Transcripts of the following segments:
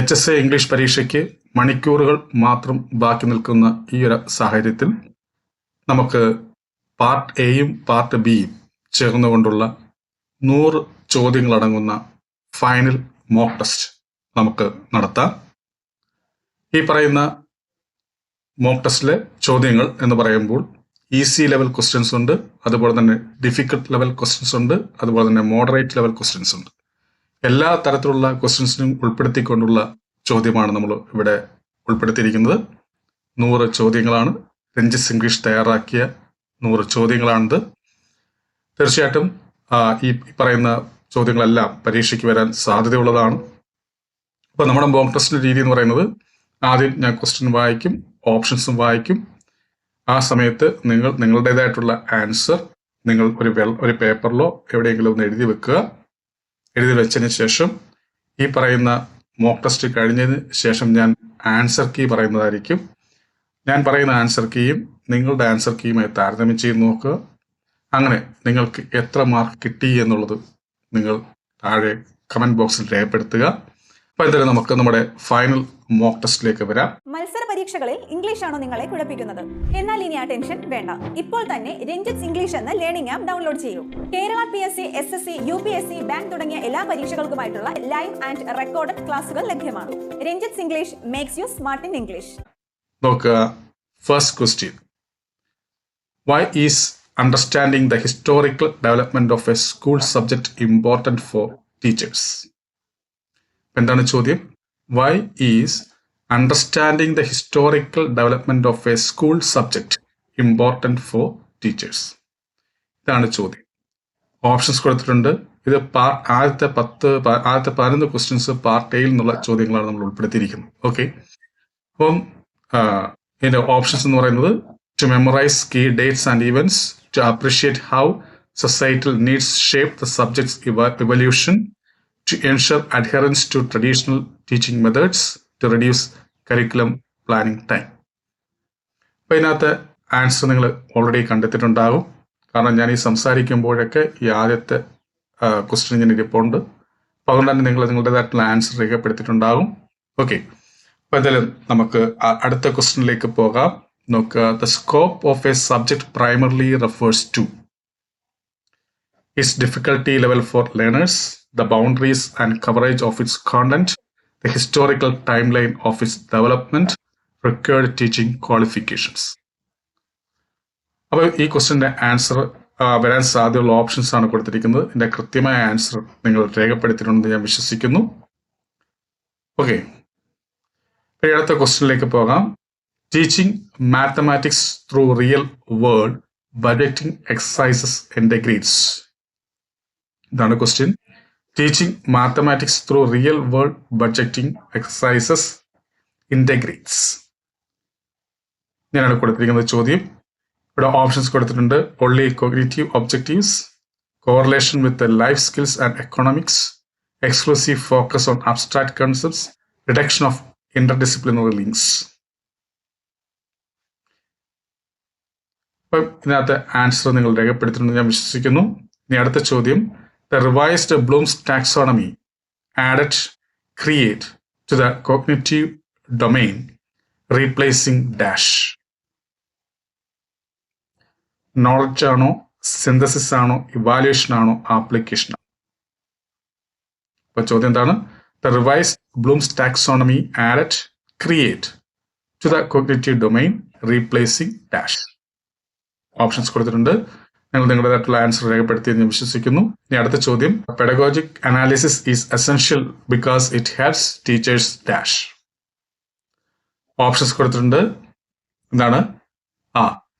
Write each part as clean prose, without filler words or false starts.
HSA English പരീക്ഷയ്ക്ക് മണിക്കൂറുകൾ മാത്രം ബാക്കി നിൽക്കുന്ന ഈ ഒരു സാഹചര്യത്തിൽ നമുക്ക് പാർട്ട് എയും പാർട്ട് ബിയും ചേർന്നുകൊണ്ടുള്ള 100 ചോദ്യങ്ങളടങ്ങുന്ന ഫൈനൽ മോക്ക് ടെസ്റ്റ് നമുക്ക് നടത്താം. ഈ പറയുന്ന മോക്ക് ടെസ്റ്റിലെ ചോദ്യങ്ങൾ എന്ന് പറയുമ്പോൾ ഈസി ലെവൽ ക്വസ്റ്റ്യൻസ് ഉണ്ട്, അതുപോലെ തന്നെ ഡിഫിക്കൽട്ട് ലെവൽ ക്വസ്റ്റ്യൻസ് ഉണ്ട്, അതുപോലെ തന്നെ മോഡറേറ്റ് ലെവൽ ക്വസ്റ്റ്യൻസ് ഉണ്ട്. എല്ലാ തരത്തിലുള്ള ക്വസ്റ്റ്യൻസിനും ഉൾപ്പെടുത്തിക്കൊണ്ടുള്ള ചോദ്യമാണ് നമ്മൾ ഇവിടെ ഉൾപ്പെടുത്തിയിരിക്കുന്നത്. 100 ചോദ്യങ്ങളാണ്. രഞ്ജിത്ത് ഇംഗ്ലീഷ് തയ്യാറാക്കിയ 100 ചോദ്യങ്ങളാണിത്. തീർച്ചയായിട്ടും ഈ പറയുന്ന ചോദ്യങ്ങളെല്ലാം പരീക്ഷയ്ക്ക് വരാൻ സാധ്യതയുള്ളതാണ്. അപ്പോൾ നമ്മുടെ മോക്ക് ടെസ്റ്റിന്റെ രീതി എന്ന് പറയുന്നത്, ആദ്യം ഞാൻ ക്വസ്റ്റ്യൻ വായിക്കും, ഓപ്ഷൻസും വായിക്കും. ആ സമയത്ത് നിങ്ങൾ നിങ്ങളുടേതായിട്ടുള്ള ആൻസർ നിങ്ങൾ ഒരു പേപ്പറിലോ എവിടെയെങ്കിലും ഒന്ന് എഴുതി വെക്കുക. എഴുതി വെച്ചതിന് ശേഷം ഈ പറയുന്ന മോക്ക് ടെസ്റ്റ് കഴിഞ്ഞതിന് ശേഷം ഞാൻ ആൻസർ കീ പറയുന്നതായിരിക്കും. ഞാൻ പറയുന്ന ആൻസർ കീയും നിങ്ങളുടെ ആൻസർ കീയുമായി താരതമ്യം ചെയ്ത് നോക്കുക. അങ്ങനെ നിങ്ങൾക്ക് എത്ര മാർക്ക് കിട്ടി എന്നുള്ളത് നിങ്ങൾ താഴെ കമന്റ് ബോക്സിൽ രേഖപ്പെടുത്തുക. അപ്പോൾ എന്തായാലും നമുക്ക് നമ്മുടെ ഫൈനൽ മോക്ക് ടെസ്റ്റിലേക്ക് വരാം. മത്സര പരീക്ഷകളിൽ ഇംഗ്ലീഷ് ആണോ നിങ്ങളെ കുഴപ്പിക്കുന്നത്? എന്നാൽ ഇനി ആ ടെൻഷൻ വേണ്ട. ഇപ്പോൾ തന്നെ രഞ്ജിത്ത് ഇംഗ്ലീഷ് എന്ന ലേണിംഗ് ആപ്പ് ഡൗൺലോഡ് ചെയ്യൂ. Kerala PSC, SSC, UPSC, bank തുടങ്ങിയ എല്ലാ പരീക്ഷകൾക്കുമായിട്ടുള്ള ലൈവ് ആൻഡ് റെക്കോർഡഡ് ക്ലാസുകൾ ലഭ്യമാണ്. Ranjith English makes you smart in English. നോക്കുക, first question. Why is understanding the historical development of a school subject important for teachers? എന്താണ് ചോദ്യം? Why is understanding the historical development of a school subject important for teachers? ഇതാണ് ചോദ്യം. Options കൊടുത്തിട്ടുണ്ട്. ഇത് ആദ്യത്തെ 11 questions part എയിൽ നിന്നുള്ള ചോദ്യങ്ങളാണ് നമ്മൾ ഉൾപ്പെടുത്തിയിരിക്കുന്നത്. ഓക്കെ, അപ്പം ഇതിന്റെ ഓപ്ഷൻസ് എന്ന് പറയുന്നത് to memorize key dates and events, to appreciate how societal needs shape the subject's evolution, to ensure adherence to traditional teaching methods, to reduce curriculum planning time. അപ്പോൾ ഇതിനകത്ത് ആൻസർ നിങ്ങൾ ഓൾറെഡി കണ്ടെത്തിയിട്ടുണ്ടാകും. കാരണം ഞാൻ ഈ സംസാരിക്കുമ്പോഴൊക്കെ ഈ ആദ്യത്തെ ക്വസ്റ്റ്യൻ ഇങ്ങനെ ഇരിപ്പുണ്ട്. അപ്പോൾ അതുകൊണ്ട് തന്നെ നിങ്ങൾ നിങ്ങളുടേതായിട്ടുള്ള ആൻസർ രേഖപ്പെടുത്തിയിട്ടുണ്ടാകും. ഓക്കെ, അപ്പോൾ എന്തായാലും നമുക്ക് അടുത്ത ക്വസ്റ്റ്യനിലേക്ക് പോകാം. നോക്കുക, the scope of a subject primarily refers to its difficulty level for learners, the boundaries and coverage of its content, the historical timeline of its development, required teaching qualifications. അപ്പോൾ ഈ ക്വസ്റ്റ്യൻ്റെ answer വരാൻ സാധ്യതയുള്ള ഓപ്ഷൻസ് ആണ് കൊടുത്തിരിക്കുന്നത്. ഇതിൻ്റെ കൃത്യമായ answer നിങ്ങൾ രേഖപ്പെടുത്തിയിട്ടുണ്ടെന്ന് ഞാൻ വിശ്വസിക്കുന്നു. ഓക്കെ, അടുത്ത ക്വസ്റ്റ്യനിലേക്ക് പോകാം. Teaching mathematics through real world budgeting exercises integrates. ഇതാണ് question. Teaching mathematics through real world budgeting exercises integrates. ഞാനാണ് കൊടുത്തിരിക്കുന്നത് ചോദ്യം. ഇവിടെ ഓപ്ഷൻസ് കൊടുത്തിട്ടുണ്ട്. Only cognitive objectives, correlation with the life skills and economics, exclusive focus on abstract concepts, reduction of interdisciplinary links. അപ്പം ഇതിനകത്ത് answer നിങ്ങൾ രേഖപ്പെടുത്തിയിട്ടുണ്ടെന്ന് ഞാൻ വിശ്വസിക്കുന്നു. ഇനി അടുത്ത ചോദ്യം. The revised Bloom's taxonomy added create to the cognitive domain, replacing dash. Knowledge ആണോ, synthesis ആണോ, ഇവാലുവേഷൻ ആണോ, ആപ്ലിക്കേഷൻ ആണോ? അപ്പൊ ചോദ്യം എന്താണ്? The revised Bloom's taxonomy added create to the cognitive domain, replacing dash. Options കൊടുത്തിട്ടുണ്ട്. നിങ്ങൾ നിങ്ങളുടേതായിട്ടുള്ള ആൻസർ രേഖപ്പെടുത്തിയെന്ന് ഞാൻ വിശ്വസിക്കുന്നു. ഇനി അടുത്ത ചോദ്യം. Pedagogic analysis is essential because it helps teachers dash. Options കൊടുത്തിട്ടുണ്ട്. എന്താണ്?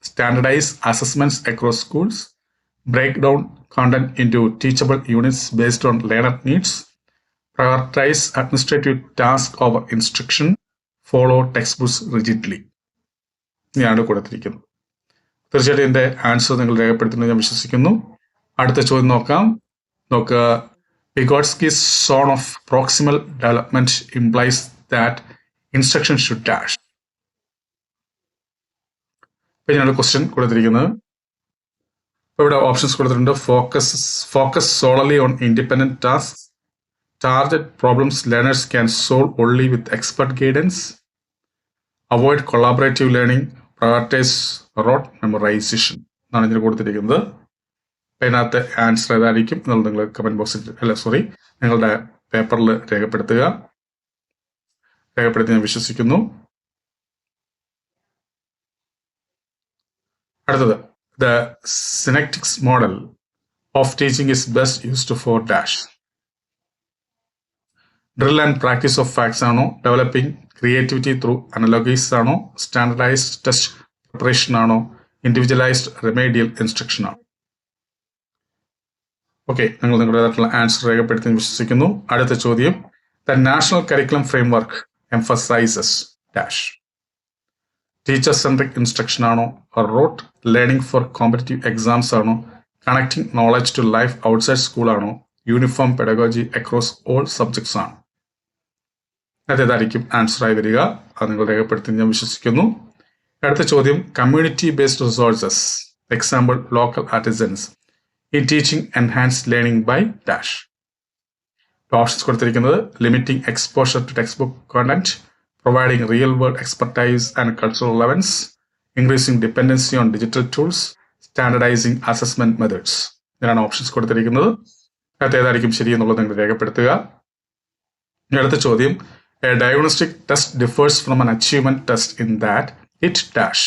Standardise assessments across schools, break down content into teachable units based on learner needs, prioritise administrative task over instruction, follow text books rigidly. ഇങ്ങനെയാണ് കൊടുത്തിരിക്കുന്നത്. തീർച്ചയായിട്ടും എൻ്റെ answer നിങ്ങൾ രേഖപ്പെടുത്തുന്നത് ഞാൻ വിശ്വസിക്കുന്നു. അടുത്ത ചോദ്യം നോക്കാം. നോക്കുക, Vygotsky's zone of proximal development implies that instruction should dash. അപ്പോൾ ഇതിനാണ് ക്വസ്റ്റ്യൻ കൊടുത്തിരിക്കുന്നത്. ഇപ്പോൾ ഇവിടെ ഓപ്ഷൻസ് കൊടുത്തിട്ടുണ്ട്. Focus solely on independent task, target problems learners can solve only with expert guidance. Avoid collaborative learning. Prioritize rote memorization. എന്നാണ് ഇതിൽ കൊടുത്തിരിക്കുന്നത്. അതിനകത്ത് ആൻസർ ഏതായിരിക്കും എന്നുള്ളത് നിങ്ങൾ കമന്റ് ബോക്സിൽ നിങ്ങളുടെ പേപ്പറിൽ രേഖപ്പെടുത്തി ഞാൻ വിശ്വസിക്കുന്നു. അടുത്തത്, the synectics model of teaching is best used for dash. Drill and practice of facts ആണോ, ഡെവലപ്പിംഗ് ക്രിയേറ്റിവിറ്റി ത്രൂ അനലോഗീസ് ആണോ, സ്റ്റാൻഡർഡൈസ്ഡ് ടെസ്റ്റ് പ്രിപ്പറേഷൻ ആണോ, ഇൻഡിവിജ്വലൈസ്ഡ് റെമേഡിയൽ ഇൻസ്ട്രക്ഷൻ ആണോ? ഓക്കെ, നിങ്ങൾ നിങ്ങളുടേതായിട്ടുള്ള ആൻസർ രേഖപ്പെടുത്തി വിശ്വസിക്കുന്നു. അടുത്ത ചോദ്യം, the national curriculum framework emphasises dash. Teacher centric instruction ആണോ, rote learning for competitive exams ആണോ, connecting knowledge to life outside school ആണോ, uniform pedagogy across all subjects ആണോ? അതേതായിരിക്കും ആൻസറായി വരിക? അത് നിങ്ങൾ രേഖപ്പെടുത്തി ഞാൻ വിശ്വസിക്കുന്നു. അടുത്ത ചോദ്യം, community based resources example local artisans in teaching enhanced learning by dash. Options കൊടുത്തിരിക്കുന്നത് limiting exposure to text book content, providing real world expertise and cultural relevance, increasing dependency on digital tools, standardising assessment methods. ഇതിനാണ് options കൊടുത്തിരിക്കുന്നത്. അത് ഏതായിരിക്കും ശരി എന്നുള്ളത് നിങ്ങൾ രേഖപ്പെടുത്തുക. അടുത്ത ചോദ്യം, a diagnostic test differs from an achievement test in that it dash.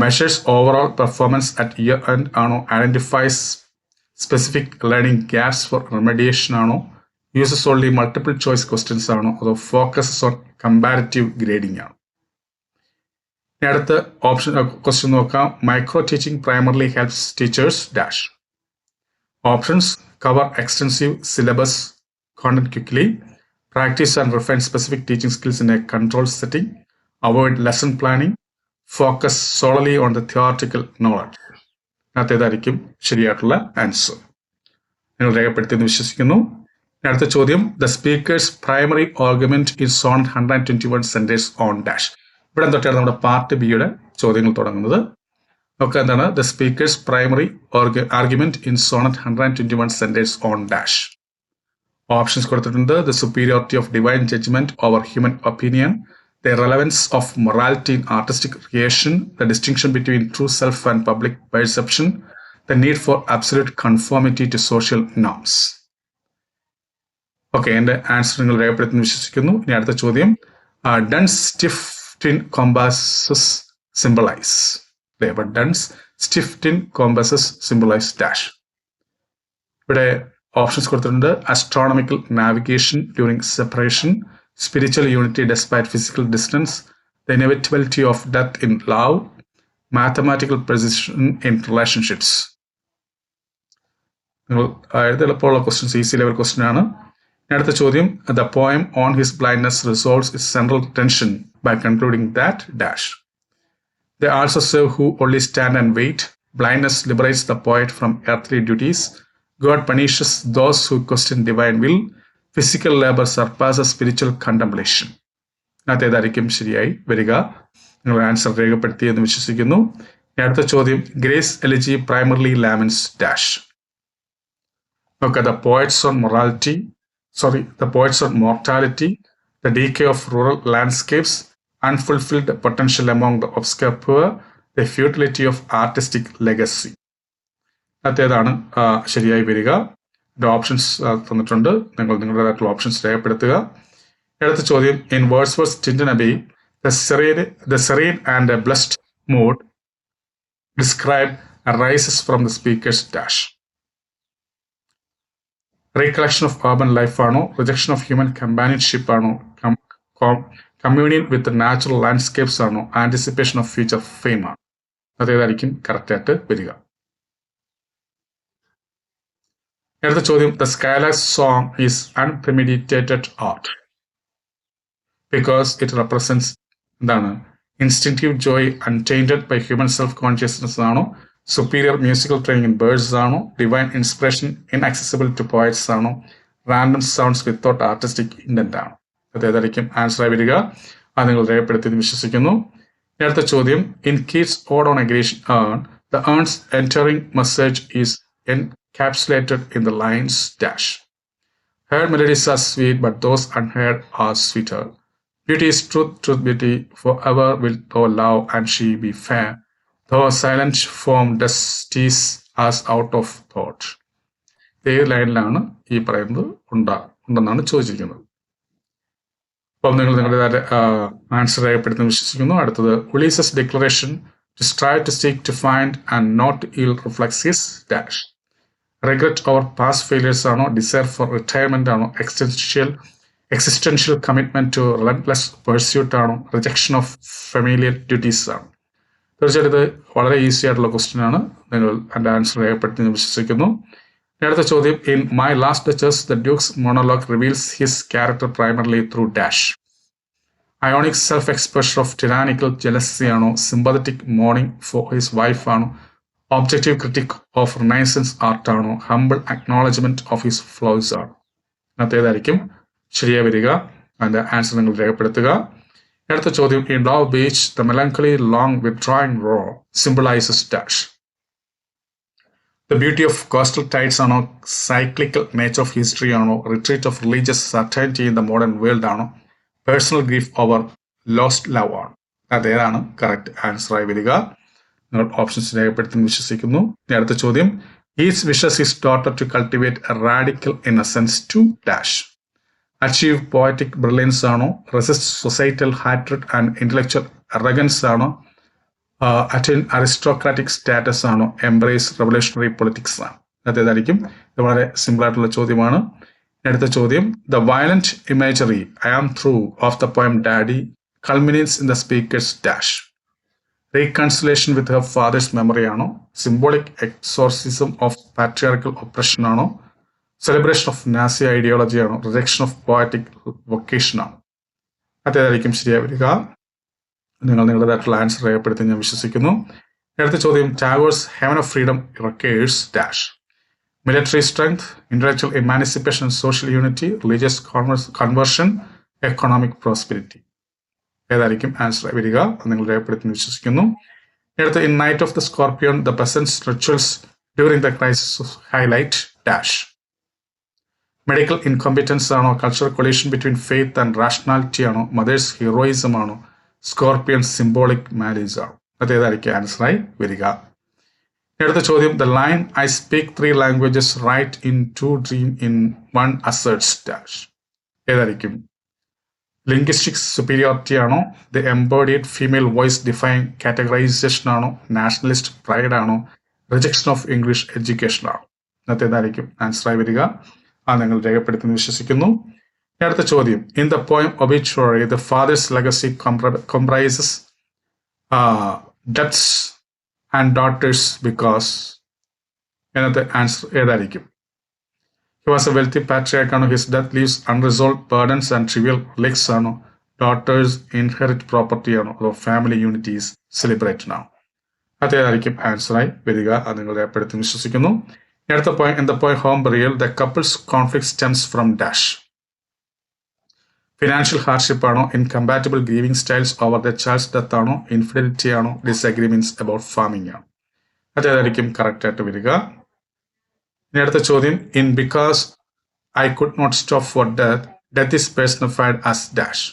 Measures overall performance at year end ആണോ, identifies specific learning gaps for remediation ആണോ, uses only multiple choice questions ആണോ, അതോ focuses on comparative grading ആണോ? അടുത്ത option question നോക്കാം, micro teaching primarily helps teachers dash. Options, cover extensive syllabus content quickly, practice and refine specific teaching skills in a controlled setting, avoid lesson planning, focus solely on the theoretical knowledge. അതേതായിരിക്കും ശരിയായിട്ടുള്ള answer? നിങ്ങൾ രേഖപ്പെടുത്തിയെന്ന് വിശ്വസിക്കുന്നു. അടുത്ത ചോദ്യം, the speaker's primary argument in sonnet 121 centres on dash. ഇവിടെ തൊട്ടാണ് നമ്മുടെ പാർട്ട് ബിയുടെ ചോദ്യങ്ങൾ തുടങ്ങുന്നത്. നമുക്ക് എന്താണ് the speaker's primary argument in sonnet 121 centres on dash. Options കൊടുത്തിട്ടുണ്ട്, the superiority of divine judgement over human opinion, the relevance of morality in artistic creation, the distinction between true self and public perception, the need for absolute conformity to social norms. Okay, എൻ്റെ answer നിങ്ങൾ രേഖപ്പെടുത്തുന്ന വിശ്വസിക്കുന്നു. ഇനി അടുത്ത ചോദ്യം, Donne's stiff twin compasses symbolise. Donne's stiff twin compasses symbolise dash. ഇവിടെ options കൊടുത്തിട്ടുണ്ട്, astronomical navigation during separation, spiritual unity despite physical distance, the inevitability of death in love, mathematical precision in relationships. എളുപ്പമുള്ള questions, easy level question ആണ്. അടുത്ത ചോദ്യം, the poem on his blindness resolves its central tension by concluding that dash. They also serve who only stand and wait, blindness liberates the poet from earthly duties, God punishes those who question divine will, physical labour surpasses spiritual contemplation. അതേതായിരിക്കും ശരിയായി വരിക? നിങ്ങൾ answer രേഖപ്പെടുത്തി എന്ന് വിശ്വസിക്കുന്നു. അടുത്ത ചോദ്യം, Gray's elegy primarily laments dash. The poet's own mortality, the decay of rural landscapes, unfulfilled potential among the obscure poor, the futility of artistic legacy. അതേതാണ് ശരിയായി വരിക? ഓപ്ഷൻസ് തന്നിട്ടുണ്ട്, നിങ്ങൾ നിങ്ങളുടേതായിട്ടുള്ള ഓപ്ഷൻസ് രേഖപ്പെടുത്തുക. അടുത്ത ചോദ്യം, in Wordsworth Tintern Abbey, the serene and blessed mood describe arises from the speaker's dash. Recollection of urban life ആണോ, rejection of human companionship ആണോ, കമ്മ്യൂണിയൻ വിത്ത് നാച്ചുറൽ ലാൻഡ്സ്കേപ്സ് ആണോ, ആന്റിസിപ്പേഷൻ ഓഫ് ഫ്യൂച്ചർ ഫെയിം ആണോ? അതേതായിരിക്കും കറക്റ്റായിട്ട് വരിക? അടുത്ത ചോദ്യം, the skylark song is unpremeditated art because it represents എന്താണ്, instinctive joy untainted by human self consciousness ആണോ, superior musical training in birds ആണോ, ഡിവൈൻ ഇൻസ്പിറേഷൻ ഇൻഅക്സസിബിൾ ടു പോയറ്റ്സ് ആണോ, random sounds without artistic intent ആണോ? അതേതായിരിക്കും ആൻസറായി വരിക? അത് നിങ്ങൾ രേഖപ്പെടുത്തി വിശ്വസിക്കുന്നു. അടുത്ത ചോദ്യം, in Keats ode on a Grecian urn, the urn's enduring message is encapsulated in the lines dash. Heard melodies are sweet, but those unheard are sweeter. Beauty is truth, truth beauty, forever will thou love and she be fair. Though silent form does tease us out of thought. ഏത് ലൈനിലാണ് ഈ പറയുന്നത് ഉണ്ടെന്നാണ് ചോദിച്ചിരിക്കുന്നത്. അപ്പം നിങ്ങൾ നിങ്ങളുടെ answer രേഖപ്പെടുത്തുന്ന വിശ്വസിക്കുന്നു. അടുത്തത് Ulysses declaration to strive to seek to find and not yield reflects his dash. Regret over past failures ആണോ, ഡിസയർ ഫോർ റിട്ടയർമെന്റ് ആണോ, existential commitment to relentless pursuit ആണോ, റിജക്ഷൻ ഓഫ് ഫെമിലിയർ ഡ്യൂട്ടീസ് ആണോ? തീർച്ചയായിട്ടും ഇത് വളരെ ഈസി ആയിട്ടുള്ള question ആണ്. നിങ്ങൾ എൻ്റെ ആൻസർ രേഖപ്പെടുത്തി വിശ്വസിക്കുന്നു. അടുത്ത ചോദ്യം, in My Last Duchess the duke's monologue reveals his character primarily through dash. Ironic self expression of tyrannical jealousy ആണോ, sympathetic mourning for his wife ആണോ, objective critique of Renaissance art ആണോ, humble acknowledgement of his flaws ആണോ? അതേതായിരിക്കും ശരിയായി വരിക? അതിന്റെ answer നിങ്ങൾ രേഖപ്പെടുത്തുക. അടുത്ത ചോദ്യം, in Dover Beach the melancholy long withdrawing roar symbolises dash. The beauty of coastal tides ആണോ, cyclical nature of history ആണോ, retreat of religious certainty in the modern world ആണോ, personal grief over lost love ആണോ? അതേതാണ് correct answer ആയി വരിക? നിങ്ങൾ options രേഖപ്പെടുത്തുന്നു വിശ്വസിക്കുന്നു. അടുത്ത ചോദ്യം, Yeats wishes his daughter to cultivate a radical innocence to dash. Achieve poetic brilliance ആണോ, resist societal hatred and intellectual arrogance ആണോ, അറ്റൈൻ അരിസ്റ്റോക്രാറ്റിക് സ്റ്റാറ്റസ് ആണോ, എംബ്രേസ് റെവല്യൂഷണറി പൊളിറ്റിക്സ് ആണ്? അതേതായിരിക്കും? ഇത് വളരെ സിമ്പിൾ ആയിട്ടുള്ള ചോദ്യമാണ്. അടുത്ത ചോദ്യം, the violent imagery I am through of the poem Daddy culminates in the speaker's dash. Reconciliation with her father's memory ആണോ, symbolic exorcism of patriarchal oppression ആണോ, സെലിബ്രേഷൻ ഓഫ് നാസി ഐഡിയോളജി ആണോ, റിജക്ഷൻ ഓഫ് പോയറ്റിക് വൊക്കേഷൻ ആണോ? അതേതായിരിക്കും ശരിയായി വരിക? നിങ്ങൾ നിങ്ങളുടേതായിട്ടുള്ള answer രേഖപ്പെടുത്തി ഞാൻ വിശ്വസിക്കുന്നു. അടുത്ത ചോദ്യം, Tagore's heaven of freedom requires dash. Military strength, intellectual emancipation, social unity, religious conversion, economic prosperity? ഏതായിരിക്കും ആൻസർ വരിക? നിങ്ങൾ രേഖപ്പെടുത്തി വിശ്വസിക്കുന്നു. അടുത്ത, in Night of the Scorpion the peasants' rituals during the crisis highlight dash. Medical incompetence ആണോ, cultural collision between faith and rationality ആണോ, mother's heroism ആണോ, scorpion symbolic marriage ആണ്? അതേതായിരിക്കും ആൻസറായി വരിക? അടുത്ത ചോദ്യം, the line I speak 3 languages write in 2 dream in 1 asserts dash. ഏതായിരിക്കും? ലിംഗ്വിസ്റ്റിക് സുപ്പീരിയോറിറ്റി ആണോ, the embodied female voice define categorisation ആണോ, നാഷണലിസ്റ്റ് പ്രൈഡ് ആണോ, റിജക്ഷൻ ഓഫ് ഇംഗ്ലീഷ് എഡ്യൂക്കേഷൻ ആണോ? അതേതായിരിക്കും ആൻസറായി വരിക? നിങ്ങൾ രേഖപ്പെടുത്തുന്നു വിശ്വസിക്കുന്നു. അടുത്ത ചോദ്യം, in the poem obituary the father's legacy comprises debts and daughters because എന്നത്തെ ആൻസർ ഏതായിരിക്കും? He was a wealthy patriarch ആണോ, his death leaves unresolved burdens and trivial relics ആണോ, ഡോട്ടേഴ്സ് ഇൻഹെറിറ്റ് പ്രോപ്പർട്ടി ആണോ, അതോ ഫാമിലി യൂണിറ്റീസ് സെലിബ്രേറ്റഡ് ആണോ? അതേതായിരിക്കും ആൻസറായി വരിക? അത് നിങ്ങൾ രേഖപ്പെടുത്തി വിശ്വസിക്കുന്നു. അടുത്ത point, in the poem Home Burial the couple's conflict stems from dash. Financial hardship ആണോ, incompatible grieving styles over the child's death ആണോ, ഇൻഫിഡിലിറ്റി ആണോ, ഡിസഗ്രിമെന്റ്സ് അബൌട്ട് ഫാമിംഗ് ആണോ? അതേതായിരിക്കും കറക്റ്റ് ആയിട്ട് വരിക? ഇനി അടുത്ത ചോദ്യം, in because I could not stop for death is personified as dash.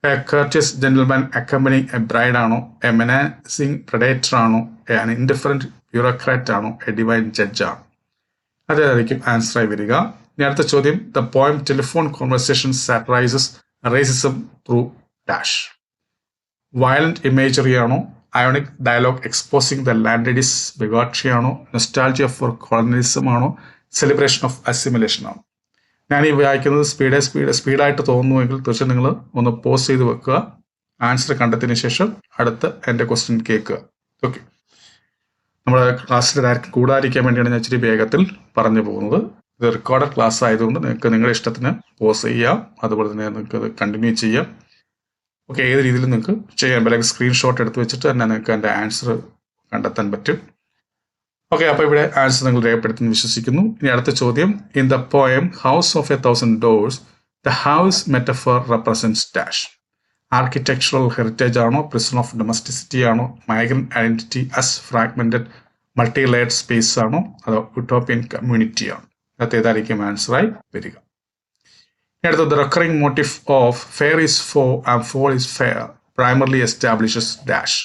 A courteous gentleman accompanying a bride ആണോ, എ menacing predator ആണോ, an indifferent bureaucrat ആണോ, എ divine judge ആണോ? അതേതായിരിക്കും ആൻസറായി വരിക? ഇനി അടുത്ത ചോദ്യം, the poem telephone conversation satirises racism through dash. Violent imagery ആണോ, അയോണിക് ഡയലോഗ് എക്സ്പോസിംഗ് ദ ലാൻഡേഡിസ് ബിഗോട്രി ആണോ, നൊസ്റ്റാൾജിയ ഫോർ കോളനിസം ആണോ, സെലിബ്രേഷൻ ഓഫ് അസിമിലേഷൻ ആണോ? ഞാൻ ഈ വായിക്കുന്നത് സ്പീഡായിട്ട് തോന്നുന്നുവെങ്കിൽ തീർച്ചയായും നിങ്ങൾ ഒന്ന് പോസ് ചെയ്ത് വെക്കുക. ആൻസർ കണ്ടെത്തിയതിനു ശേഷം അടുത്ത എൻ്റെ ക്വസ്റ്റ്യൻ കേൾക്കുക. ഓക്കെ, നമ്മുടെ ക്ലാസ്സിൽ ആർക്കും കൂടാതിരിക്കാൻ വേണ്ടിയാണ് ഞാൻ ഇച്ചിരി വേഗത്തിൽ പറഞ്ഞു പോകുന്നത്. ഇത് റെക്കോർഡഡ് ക്ലാസ് ആയതുകൊണ്ട് നിങ്ങൾക്ക് നിങ്ങളുടെ ഇഷ്ടത്തിന് പോസ് ചെയ്യാം, അതുപോലെ തന്നെ നിങ്ങൾക്ക് അത് കണ്ടിന്യൂ ചെയ്യാം. ഓക്കെ, ഏത് രീതിയിലും നിങ്ങൾക്ക് ചെയ്യാം. അല്ലെങ്കിൽ സ്ക്രീൻഷോട്ട് എടുത്ത് വെച്ചിട്ട് തന്നെ നിങ്ങൾക്ക് എൻ്റെ ആൻസർ കണ്ടെത്താൻ പറ്റും. ഓക്കെ, അപ്പോൾ ഇവിടെ ആൻസർ നിങ്ങൾ രേഖപ്പെടുത്തുന്നു വിശ്വസിക്കുന്നു. ഇനി അടുത്ത ചോദ്യം, in the poem house of 1,000 doors the house metaphor represents dash. Architectural heritage ആണോ, പ്രിസൺ ഓഫ് ഡൊമസ്റ്റിസിറ്റി ആണോ, migrant identity as fragmented multi layered space ആണോ, അതോ യൂട്ടോപ്യൻ കമ്മ്യൂണിറ്റി ആണോ? അതേതായിരിക്കും ആൻസറായി വരിക? അടുത്തത് the recurring motif of fair is foe and foul is fair primarily establishes dash.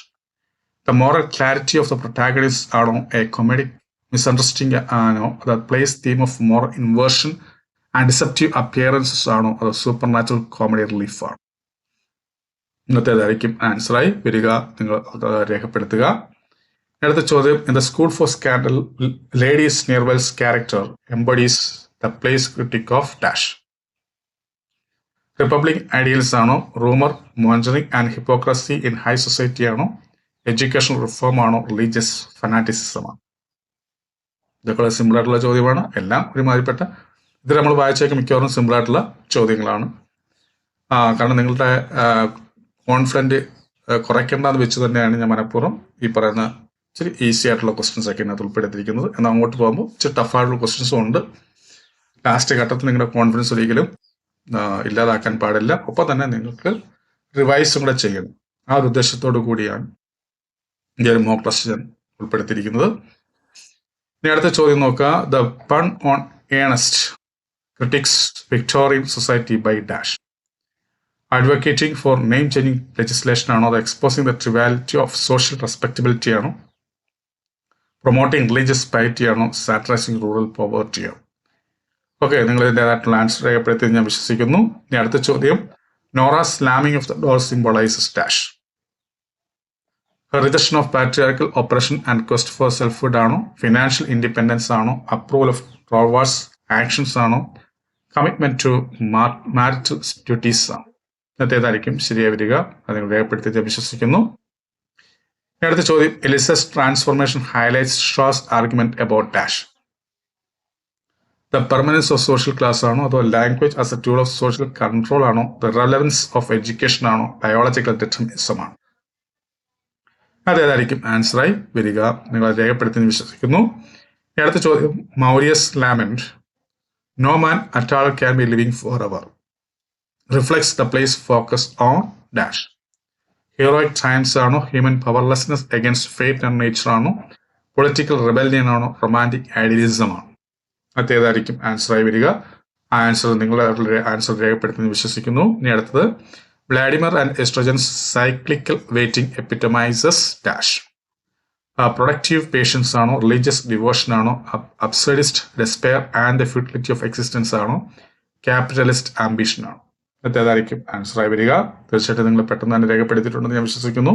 The moral clarity of the protagonist ആണോ a comedic misunderstanding ആണോ the plays theme of moral inversion and deceptive appearances ആണോ അത് supernatural comedy relief ആണ്. ഇന്നത്തേതായിരിക്കും ആൻസറായി വരിക, നിങ്ങൾ രേഖപ്പെടുത്തുക. അടുത്ത ചോദ്യം, in the School for Scandal, Lady Sneerwell's character embodies the play's critique of dash. Republic ideals ആണോ, rumour, mongering and hypocrisy in high society ആണോ, എഡ്യൂക്കേഷണൽ റിഫോം ആണോ, റിലീജിയസ് ഫനാറ്റിസിസം ആണ്. ഇതൊക്കെ സിമ്പിൾ ആയിട്ടുള്ള ചോദ്യമാണ്. എല്ലാം ഒരുമാതിരിപ്പെട്ട ഇത് നമ്മൾ വായിച്ചേക്ക് മിക്കവാറും സിമ്പിൾ ആയിട്ടുള്ള ചോദ്യങ്ങളാണ്. കാരണം നിങ്ങളുടെ കോൺഫിഡൻറ്റ് കുറയ്ക്കേണ്ടെന്ന് വെച്ച് തന്നെയാണ് ഞാൻ മനഃപൂർവ്വം ഈ പറയുന്ന ഇച്ചിരി ഈസി ആയിട്ടുള്ള ക്വസ്റ്റ്യൻസ് ഒക്കെ ഇതിനകത്ത് ഉൾപ്പെടുത്തിയിരിക്കുന്നത്. എന്നാൽ അങ്ങോട്ട് പോകുമ്പോൾ ഇച്ചിരി ടഫായിട്ടുള്ള ക്വസ്റ്റ്യൻസും ഉണ്ട്. ലാസ്റ്റ് ഘട്ടത്തിൽ നിങ്ങളുടെ കോൺഫിഡൻസ് ഒരിക്കലും ഇല്ലാതാക്കാൻ പാടില്ല. ഒപ്പം തന്നെ നിങ്ങൾക്ക് റിവൈസും കൂടെ ചെയ്യണം. ആ ഒരു ഉദ്ദേശത്തോടു കൂടിയാണ് ഈ ഒരു മോക്ക് ടെസ്റ്റ് ഞാൻ ഉൾപ്പെടുത്തിയിരിക്കുന്നത്. ഇനി അടുത്ത ചോദ്യം നോക്കുക. The pun on Earnest critics Victorian society by dash. Advocating for name changing legislation ആണോ, അത് exposing the triviality of social respectability ആണോ, പ്രൊമോട്ടിംഗ് റിലീജിയസ് പൈറ്റി ആണോ, സാറ്ററൈസിംഗ് റൂറൽ പോവർട്ടി ആണോ? ഓക്കെ, നിങ്ങൾ ഇതിൻ്റെതായിട്ടുള്ള ആൻസർ രേഖപ്പെടുത്തി ഞാൻ വിശ്വസിക്കുന്നു. ഇനി അടുത്ത ചോദ്യം, Nora slamming of the door symbolises dash. Rejection of patriarchal operation and quest for selfhood ആണോ, ഫിനാൻഷ്യൽ ഇൻഡിപെൻഡൻസ് ആണോ, അപ്രൂവൽ ഓഫ് റോൾവാഴ്സ് ആക്ഷൻസ് ആണോ, കമ്മിറ്റ്മെന്റ് ടു മാരിറ്റൽ ഡ്യൂട്ടീസ് ആണോ? ഇന്നത്തേതായിരിക്കും ശരിയായി വരിക, അത് നിങ്ങൾ രേഖപ്പെടുത്തി ഞാൻ വിശ്വസിക്കുന്നു. അടുത്ത ചോദ്യം, Eliza's transformation highlights Shaw's argument about dash. The permanence of social class ആണോ, അതോ language as a tool of social control ആണോ, ദ റെലവൻസ് ഓഫ് എഡ്യൂക്കേഷൻ ആണോ, ബയോളജിക്കൽ ഡിറ്റർമിനിസം ആണോ? അതേതായിരിക്കും ആൻസറായി വരിക, നിങ്ങൾ രേഖപ്പെടുത്തി വിശ്വസിക്കുന്നു. അടുത്ത ചോദ്യം, Maurya's lament no man at all can be living for ever reflects the play's focus on dash. Heroic triumphs ആണോ, human powerlessness against fate and nature ആണോ, പൊളിറ്റിക്കൽ റിബല്യൻ ആണോ, റൊമാൻറ്റിക് ഐഡിയലിസം ആണോ? അതേതായിരിക്കും ആൻസറായി വരിക. ആ ആൻസർ നിങ്ങളുടെ ആൻസർ രേഖപ്പെടുത്തുന്ന വിശ്വസിക്കുന്നു. ഇനി അടുത്തത്, Vladimir and Estragon's cyclical waiting epitomises dash. Productive patience ആണോ, റിലീജിയസ് ഡിവോഷൻ ആണോ, absurdist despair and the futility of existence ആണോ, ക്യാപിറ്റലിസ്റ്റ് ആംബിഷൻ ആണോ? അതേതായിരിക്കും ആൻസറായി വരിക. തീർച്ചയായിട്ടും നിങ്ങൾ പെട്ടെന്ന് തന്നെ രേഖപ്പെടുത്തിയിട്ടുണ്ടെന്ന് ഞാൻ വിശ്വസിക്കുന്നു.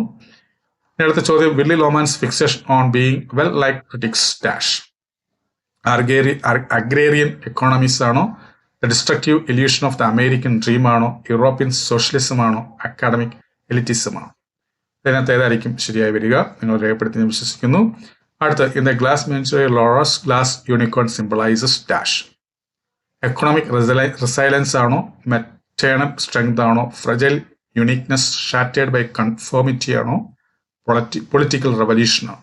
അടുത്ത ചോദ്യം, Willy Loman's fixation on being well liked critics dash. Agrarian economies ആണോ, the destructive illusion of the American dream ആണോ, യൂറോപ്യൻ സോഷ്യലിസം ആണോ, അക്കാഡമിക് എലിറ്റിസം ആണോ? ഇതിനകത്ത് ഏതായിരിക്കും ശരിയായി വരിക, നിങ്ങൾ രേഖപ്പെടുത്തി ഞാൻ വിശ്വസിക്കുന്നു. അടുത്ത, in the glass menagerie glass unicorn symbolises dash. Economic resilience ആണോ, മെറ്റേണൽ സ്ട്രെങ്ത് ആണോ, fragile uniqueness shattered by conformity ആണോ, പൊളിറ്റിക്കൽ റെവല്യൂഷൻ ആണോ?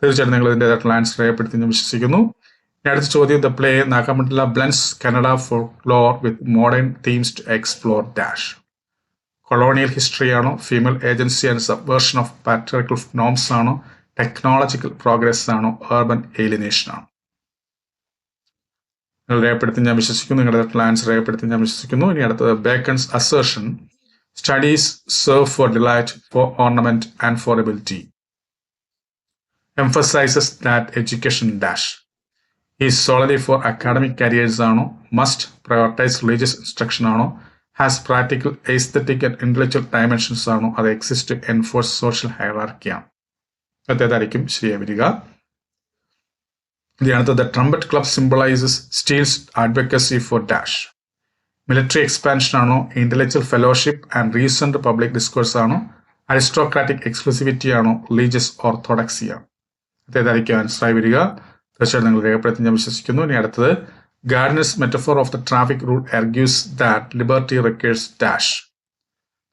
തീർച്ചയായിട്ടും നിങ്ങൾ ഇതിൻ്റെതായിട്ടുള്ള ആൻസർ രേഖപ്പെടുത്തി ഞാൻ വിശ്വസിക്കുന്നു. അടുത്ത ചോദ്യം, the play Nagamandala blends Kannada folklore with modern themes to explore dash. Colonial history ആണോ, female agency and subversion of patriarchal norms ആണോ, ടെക്നോളജിക്കൽ പ്രോഗ്രസ് ആണോ, അർബൻ ഏലിനേഷൻ ആണോ? നിങ്ങൾ രേഖപ്പെടുത്തി ഞാൻ വിശ്വസിക്കുന്നു. നിങ്ങളുടെ ആൻസർ രേഖപ്പെടുത്തി ഞാൻ വിശ്വസിക്കുന്നു. ഇനി അടുത്തത്, Bacon's assertion studies serve for delight, for ornament and for ability emphasises that education dash is solely for academic careers ആണോ, മസ്റ്റ് പ്രയോറിറ്റൈസ് റിലീജിയസ് ഇൻസ്ട്രക്ഷൻ ആണോ, has practical aesthetic and intellectual dimensions ആണോ, അത് exist to enforce social hierarchy ആണ്? അതേതായിരിക്കും ശരിയായി വരിക. The trumpet club symbolizes Steele's advocacy for dash. Military expansion ആണോ, intellectual fellowship and reasoned public discourse ആണോ, aristocratic exclusivity ആണോ, religious orthodoxy ആണോ? അതേതായിരിക്കും ആൻസറായി വരിക. തീർച്ചയായിട്ടും നിങ്ങൾ രേഖപ്പെടുത്തി ഞാൻ വിശ്വസിക്കുന്നു. ഇനി അടുത്തത്, Gardner's metaphor of the traffic rule argues that liberty requires dash.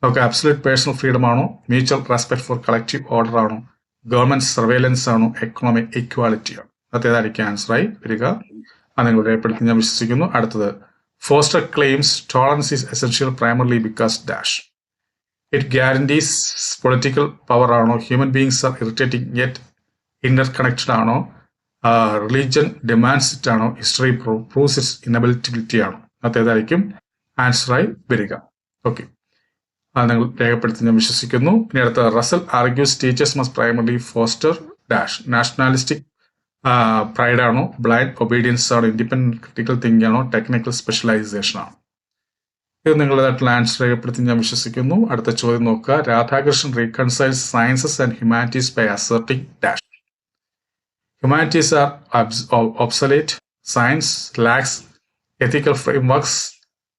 നമുക്ക് absolute personal freedom ആണോ, mutual respect for collective order ആണോ, government surveillance ആണോ, economic equality ആണോ? അതേതായിരിക്കും ആൻസറായി വരിക. അത് നിങ്ങൾ രേഖപ്പെടുത്തി ഞാൻ വിശ്വസിക്കുന്നു. അടുത്തത്, Forster claims tolerance is essential primarily because dash. It guarantees political power ആണോ, human beings are irritating yet interconnected ആണോ, റിലീജിയൻ ഡിമാൻഡ്സ് ഇറ്റ് ആണോ, ഹിസ്റ്ററി പ്രൂവ്സ് ഇറ്റ്സ് ഇനബിലിറ്റി ആണോ? അതേതായിരിക്കും ആൻസറായി വരിക. ഓക്കെ, അത് നിങ്ങൾ രേഖപ്പെടുത്തി ഞാൻ വിശ്വസിക്കുന്നു. ഇനി അടുത്ത Russell argues teachers must primary foster dash nationalistic pride ആണോ, ബ്ലൈൻഡ് ഒബീഡിയൻസ് ആണോ, ഇൻഡിപെൻഡന്റ് ക്രിട്ടിക്കൽ തിങ്കിങ് ആണോ, ടെക്നിക്കൽ സ്പെഷ്യലൈസേഷൻ ആണോ? ഇത് നിങ്ങളുടേതായിട്ടുള്ള ആൻസർ രേഖപ്പെടുത്തി ഞാൻ വിശ്വസിക്കുന്നു. അടുത്ത ചോദ്യം നോക്കുക. Radhakrishnan reconciles sciences and humanities by asserting dash. Humanities are obsolete. Science lacks ethical frameworks.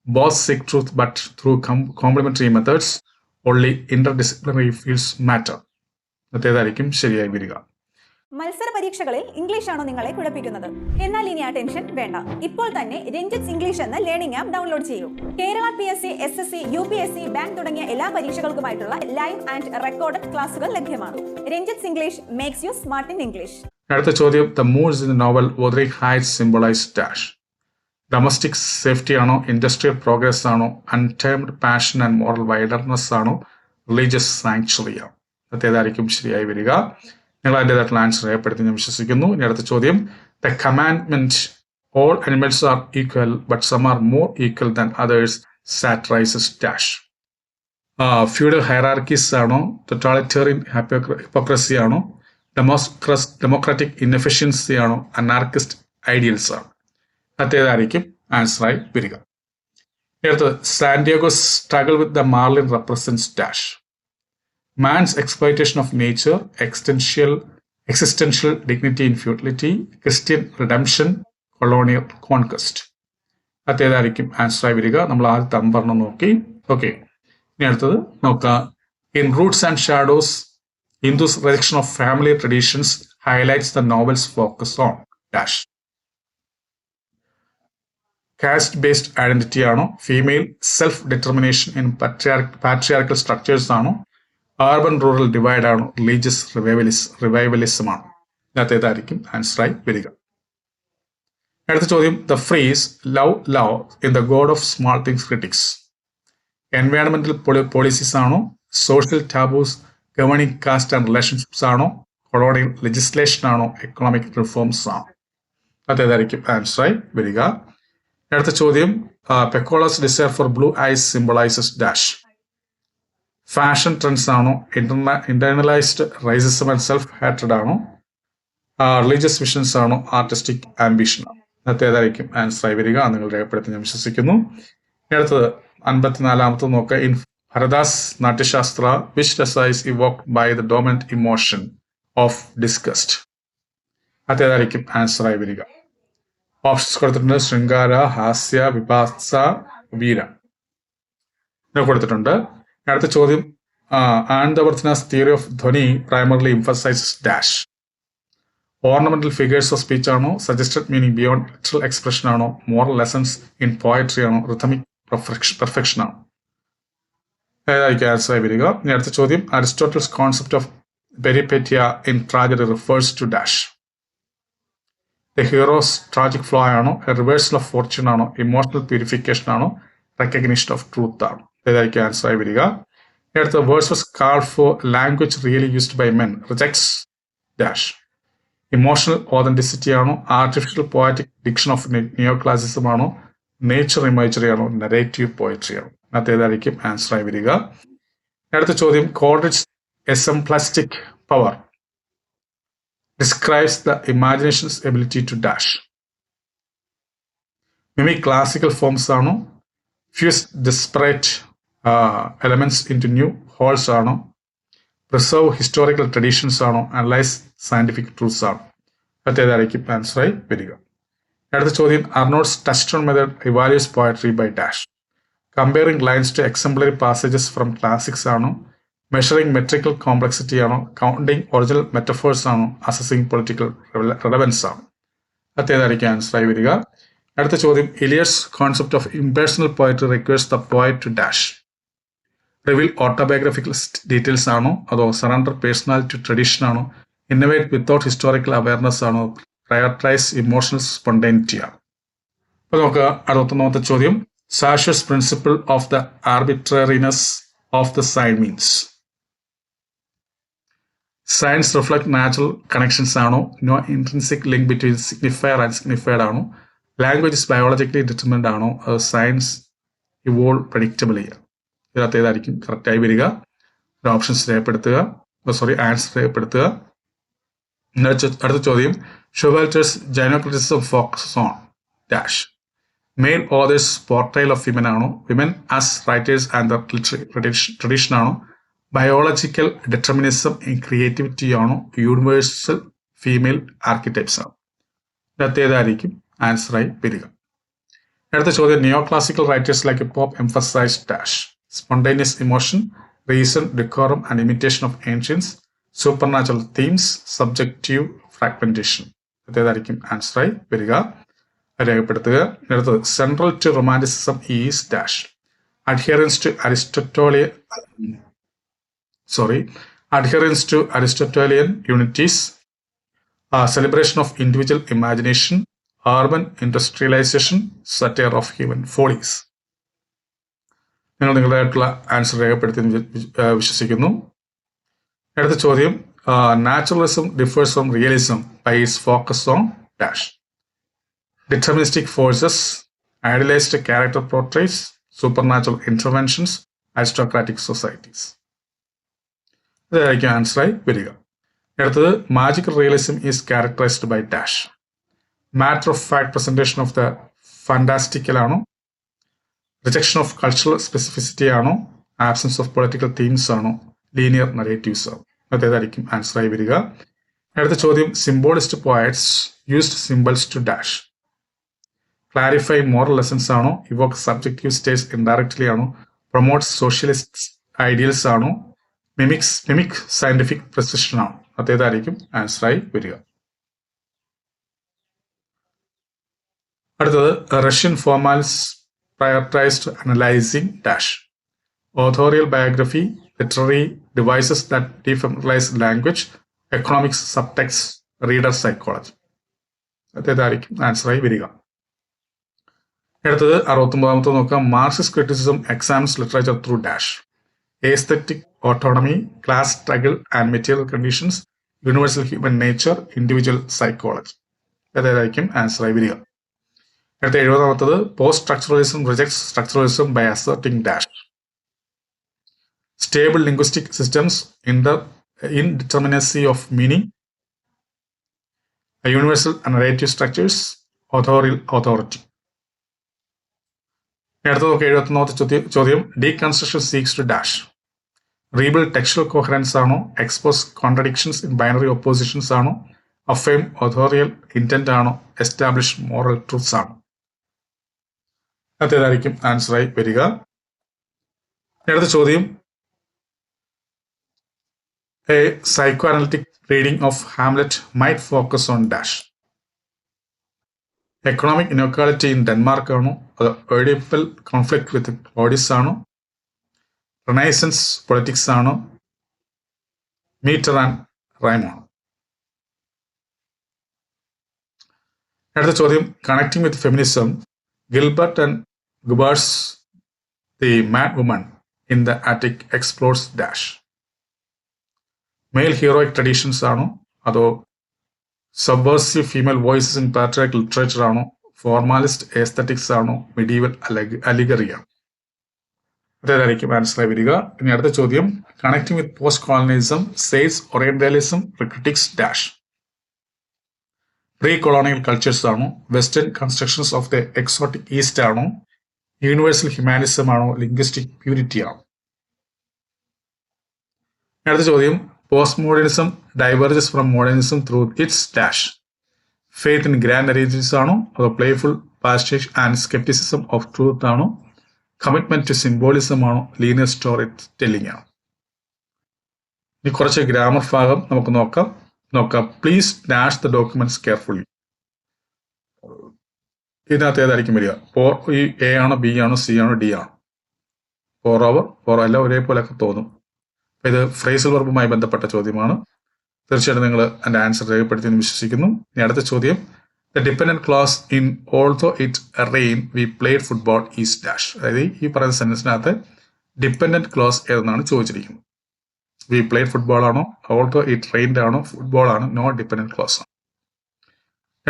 Both seek truth, but through complementary methods. Only interdisciplinary fields matter. അതേതായിരിക്കും ശരിയായി വരിക. മത്സര പരീക്ഷകളിൽ ഇംഗ്ലീഷ് ആണോ നിങ്ങളെ കുഴപ്പിക്കുന്നത്? എന്നാൽ ഇനി ആ ടെൻഷൻ വേണ്ട. ഇപ്പോൾ തന്നെ രഞ്ജിത്ത് ഇംഗ്ലീഷ് എന്ന ലേണിംഗ് ആപ്പ് ഡൗൺലോഡ് ചെയ്യൂ. Kerala PSC, SSC, UPSC, bank തുടങ്ങിയ എല്ലാ പരീക്ഷകൾക്കുമായിട്ടുള്ള ലൈവ് ആൻഡ് റെക്കോർഡഡ് ക്ലാസുകൾ ലഭ്യമാണ്. Ranjith English makes you smart in English. അടുത്ത ചോദ്യം. The moods in the novel Wuthering Heights symbolize dash. Domestic safety ആണോ, ഇൻഡസ്ട്രിയൽ പ്രോഗ്രസ് ആണോ, അൺടേംഡ് പാഷൻ ആൻഡ് മോറൽ വൈൽഡർനെസ് ആണോ, റിലീജിയസ് സാങ്ച്വറി ആണോ? അതേതായിരിക്കും ശരിയായി വരിക. നിങ്ങൾ അതിൻ്റെതായിട്ടുള്ള ആൻസർ രേഖപ്പെടുത്തി ഞാൻ വിശ്വസിക്കുന്നു. ഇനി അടുത്ത ചോദ്യം. The commandment all animals are equal but some are more equal than others satirises dash. Feudal hierarchies ആണോ, ടോട്ടാലിറ്റേറിയൻ ഹിപ്പോക്രസി ആണോ, ഡെമോക്രാറ്റിക് ഇൻഎഫിഷ്യൻസി ആണോ, അനാർക്കിസ്റ്റ് ഐഡിയൽസ് ആണോ? അതേതായിരിക്കും ആൻസറായി വരിക. അടുത്തത്. Santiago's struggle with the marlin represents dash. Man's exploitation of nature, existential dignity in futility, Christian redemption, colonial conquest. അതേതായിരിക്കും ആൻസറായി വരിക. നമ്മൾ ആദ്യത്തെ അമ്പർണ്ണം നോക്കി. ഓക്കെ, ഇനി അടുത്തത് നോക്കാം. In Roots and shadows, Hindu's rejection of family traditions highlights the novel's focus on dash. Caste-based identity ആണോ, female self determination in patriarchal structures ആണോ, അർബൻ റൂറൽ ഡിവൈഡ് ആണോ, റിലീജിയസ് റിവൈവലിസം ആണോ? ഇതിനകത്തേതായിരിക്കും ആൻസറായി വരിക. അടുത്ത ചോദ്യം. The freeze love in the God of small things critics. എൻവയോൺമെന്റൽ പോളിസീസ് ആണോ, social taboos governing caste and relationships ആണോ, കൊളോണിയൽ ലെജിസ്ലേഷൻ ആണോ, എക്കണോമിക് റിഫോംസ് ആണോ? അതേതായിരിക്കും ആൻസറായി വരിക. അടുത്ത ചോദ്യം. Pecola's desire for blue eyes symbolises dash. Fashion trends ആണോ, internalised racism and self hatred ആണോ, റിലീജിയസ് വിഷൻസ് ആണോ, ആർട്ടിസ്റ്റിക് ആംബിഷൻ ആണോ? അതേതായിരിക്കും ആൻസറായി വരിക. നിങ്ങൾ രേഖപ്പെടുത്തി ഞാൻ വിശ്വസിക്കുന്നു. അടുത്തത് 54 നോക്കുക. In Bharata's Natyashastra which rasa is evoked by the dominant emotion of disgust? അതേതായിരിക്കും ആൻസറായി വരിക. ഓപ്ഷൻസ് കൊടുത്തിട്ടുണ്ട്. ശൃംഗാര, ഹാസ്യ, വിഭാസ, വീര കൊടുത്തിട്ടുണ്ട്. അടുത്ത ചോദ്യം. Anandavardhana's theory of dhvani primarily emphasises dash. Ornamental figures of speech ആണോ, suggested meaning beyond literal expression ആണോ, മോറൽ ലെസൺസ് ഇൻ പോയട്രി ആണോ, റിഥമിക് പെർഫെക്ഷൻ ആണോ? ഏതായിരിക്കും ആൻസറായി വരിക. ഇനി അടുത്ത ചോദ്യം. Aristotle's concept of peripeteia in tragedy refers to dash. The hero's tragic flaw ആണോ, റിവേഴ്സൽ ഓഫ് ഫോർച്യൂൺ ആണോ, ഇമോഷണൽ പ്യൂരിഫിക്കേഷൻ ആണോ, റെക്കഗ്നിഷൻ ഓഫ് ട്രൂത്ത് ആണോ? ഏതായിരിക്കും ആൻസറായി വരിക. അടുത്ത. Verse was called for language really used by men rejects dash. Emotional authenticity ആണോ, artificial poetic diction of neo classicism ആണോ, നേച്ചർ ഇമേജറി ആണോ, നരേറ്റീവ് പോയട്രി ആണോ? അതേതായിരിക്കും ആൻസറായി വരിക. അടുത്ത ചോദ്യം. Coleridge esemplastic power describes the imagination's ability to dash. Mimic classical forms ആണോ, fuse disparate elements into new wholes ആണോ, പ്രിസർവ് ഹിസ്റ്റോറിക്കൽ ട്രഡീഷൻസ് ആണോ, അനലൈസ് സയന്റിഫിക് ട്രൂത്ത്സ് ആണോ? അതേതായിരിക്കും ആൻസറായി വരിക. അടുത്ത ചോദ്യം. Arnold's touchstone method evaluates poetry by dash. Comparing lines to exemplary passages from classics ആണോ, മെഷറിംഗ് മെട്രിക്കൽ കോംപ്ലക്സിറ്റി ആണോ, കൗണ്ടിംഗ് ഒറിജിനൽ മെറ്റഫേഴ്സ് ആണോ, അസസിംഗ് പൊളിറ്റിക്കൽ റെലവൻസ് ആണോ? അതേതായിരിക്കും ആൻസറായി വരിക. അടുത്ത ചോദ്യം. Eliot's concept of impersonal poetry requires the poet to dash. Reveal autobiographical details ആണോ, അതോ സറണ്ടർ പേഴ്സണാലിറ്റി ടു ട്രഡീഷൻ ആണോ, ഇന്നോവേറ്റ് വിത്തൗട്ട് ഹിസ്റ്റോറിക്കൽ അവയർനെസ് ആണോ, പ്രയോറിറ്റൈസ് ഇമോഷണൽ സ്പോണ്ടേനിറ്റി ആണോ? അപ്പോൾ നമുക്ക് 61ാമത്തെ ചോദ്യം. സാഷസ് principle of the arbitrariness of the sign means. Science reflect natural connections ആണോ, no intrinsic link between signifier and signified ആണോ, ലാംഗ്വേജ് ഇസ് ബയോളജിക്കലി ഡിറ്റർമിൻഡ് ആണോ സയൻസ് ഇവോൾവ് പ്രഡിക്റ്റബിൾ ചെയ്യുക? ഇതിനകത്ത് ഏതായിരിക്കും കറക്റ്റായി വരിക? ഓപ്ഷൻസ് രേഖപ്പെടുത്തുക, ആൻസർ രേഖപ്പെടുത്തുക. അടുത്ത ചോദ്യം, Showalter's gynocriticism focus on dash. Male authors portrayal of women ആണോ, women as writers and the tradition ആണോ, ബയോളജിക്കൽ ഡിറ്റർമിനിസം ഇൻ ക്രിയേറ്റിവിറ്റി ആണോ, യൂണിവേഴ്സൽ ഫീമെയിൽ ആർക്കിടൈപ്സ് ആണോ? ഇതിനകത്ത് ഏതായിരിക്കും ആൻസറായി വരിക? അടുത്ത ചോദ്യം, neo classical writers like Pope emphasise dash. Spontaneous emotion, reason, decorum, and imitation of ancients, supernatural themes, subjective fragmentation. ഇതേതായിരിക്കും ആൻസറായി വരിക? രേഖപ്പെടുത്തുക. അടുത്തത്, central to romanticism is dash. Adherence to Aristotelian unities, celebration of individual imagination, urban industrialization, satire of human follies. നിങ്ങൾ നിങ്ങളുടേതായിട്ടുള്ള answer രേഖപ്പെടുത്തി വിശ്വസിക്കുന്നു. അടുത്ത ചോദ്യം, naturalism differs from realism by its focus on dash. Deterministic forces, idealised character portraits, supernatural interventions, aristocratic societies. ഇതായിരിക്കും ആൻസറായി വരിക. അടുത്തത്, magical realism is characterised by dash. Matter of fact presentation of the fantastical ആണോ, rejection of cultural specificity ആണോ, absence of political themes ആണോ, linear narratives ആണോ? അതേതായിരിക്കും ആൻസറായി വരിക? അടുത്ത ചോദ്യം, symbolist poets used symbols to dash. Clarify moral lessons ആണോ, ഇവോക്ക് സബ്ജക്റ്റീവ് സ്റ്റേറ്റ്സ് ഇൻഡയറക്ട്ലി ആണോ, പ്രൊമോട്ട് സോഷ്യലിസ്റ്റ് ഐഡിയൽസ് ആണോ, മിമിക് സയന്റിഫിക് പ്രിസിഷൻ ആണോ? അതേതായിരിക്കും ആൻസറായി വരിക? അടുത്തത്, Russian ഫോർമാൽസ് prioritized analyzing dash. Authorial biography, literary devices that defamiliarize language, economics, subtext, reader psychology. അതേതായിരിക്കും ആൻസറായി വരിക? അടുത്തത് 69 നോക്കാം, Marxist criticism examines literature through dash. Aesthetic autonomy, class struggle and material conditions, universal human nature, individual psychology. അതേതായിരിക്കും ആൻസറായി വരിക? അടുത്ത 70 post structuralism rejects structuralism by asserting dash. Stable linguistic systems, indeterminacy of meaning, universal narrative structures, authority. അടുത്ത നോക്കി 71 ചോദ്യം, deconstruction seeks to dash. Rebuild textual coherence ആണോ, expose contradictions in binary oppositions ആണോ, affirm ഓഥോറിയൽ intent ആണോ, establish moral truths ആണോ? അതേതായിരിക്കും ആൻസറായി വരിക? അടുത്ത ചോദ്യം, a psychoanalytic reading of Hamlet might focus on dash. Economic inequality in Denmark ആണോ, അത് ഓഡിയപ്പൽ കോൺഫ്ലിക്ട് വിത്ത് ഓഡിസ് ആണോ, റിനൈസൻസ് പൊളിറ്റിക്സ് ആണോ, മീറ്റർ ആൻഡ് റൈം ആണോ? അടുത്ത ചോദ്യം, connecting with feminism, Gilbert and Gubar's the mad woman in the attic explores dash. Male heroic traditions ആണോ, അതോ subversive female voices in patriarchal literature ആണോ, formalist aesthetics ആണോ, medieval allegory ആണോ? അതേതായിരിക്കും ആൻസറായി വരിക? ഇനി അടുത്ത ചോദ്യം, കണക്ടിംഗ് വിത്ത് പോസ്റ്റ് കോളനിസം, സെയ്സ് orientalism, critics dash. Pre colonial cultures ആണോ, western constructions of the exotic east ആണോ, യൂണിവേഴ്സൽ ഹ്യൂമാനിസം ആണോ, ലിംഗ്വിസ്റ്റിക് പ്യൂരിറ്റി ആണോ? അടുത്ത ചോദ്യം, post modernism diverges from modernism through its dash. Faith in grand narratives ആണോ, അതോ playful pastiche and scepticism of truth ആണോ, commitment to symbolism ആണോ, linear story telling ആണോ? ഇനി കുറച്ച് ഗ്രാമർ ഭാഗം നമുക്ക് നോക്കാം. Please dash the documents carefully. ഇതിനകത്ത് ഏതായിരിക്കും വരിക? ഈ എ ആണോ, ബി ആണോ, സി ആണോ, ഡി ആണോ? 4/4 എല്ലാം ഒരേപോലെയൊക്കെ തോന്നും. ഇത് ഫ്രേസൽ വെർബുമായി ബന്ധപ്പെട്ട ചോദ്യമാണ്. തീർച്ചയായിട്ടും നിങ്ങൾ എൻ്റെ ആൻസർ രേഖപ്പെടുത്തിയെന്ന് വിശ്വസിക്കുന്നു. ഇനി അടുത്ത ചോദ്യം, the dependent close in also it rain we played football is dash. അതായത് ഈ പറയുന്ന സെന്റൻസിനകത്ത് ഡിപെൻഡന്റ് ക്ലോസ് ഏതെന്നാണ് ചോദിച്ചിരിക്കുന്നത്. വി പ്ലേഡ് ഫുട്ബോൾ ആണോ, ഓൾസോ ഇറ്റ് റെയിൻഡ് ആണോ, ഫുട്ബോൾ ആണോ, നോ ഡിപെൻഡന്റ് ക്ലോസ് ആണ്?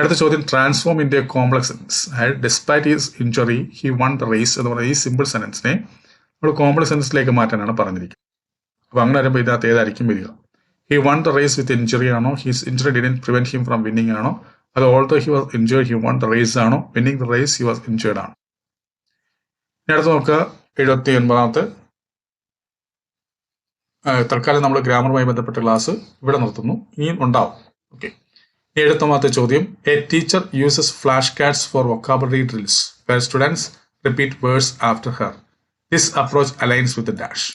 അടുത്ത ചോദ്യം transform in A complex sense. Despite his injury he won the raise എന്ന് പറയുന്ന ഈ സിമ്പിൾ സെൻറ്റൻസിനെ നമ്മൾ കോംപ്ലക്സ് സെൻറ്റൻസിലേക്ക് മാറ്റാനാണ് പറഞ്ഞിരിക്കുന്നത്. അപ്പോൾ അങ്ങനെ വരുമ്പോൾ ഇതിനകത്ത് ഏതായിരിക്കും വരിക? He won the race with injury ആണോ, his injury didn't prevent him from winning ആണോ, അത് although he was injured he won the race ആണോ, winning the race he was injured ആണോ? ഇനി അടുത്ത് നോക്കുക 79ാമത്തെ. തൽക്കാലം നമ്മൾ ഗ്രാമറുമായി ബന്ധപ്പെട്ട ക്ലാസ് ഇവിടെ നിർത്തുന്നു. ഇനിയും ഉണ്ടാവും. ഓക്കെ. 70ാമത്തെ ചോദ്യം. A teacher uses flash cards for vocabulary drills where students repeat words after her. This approach aligns with dash.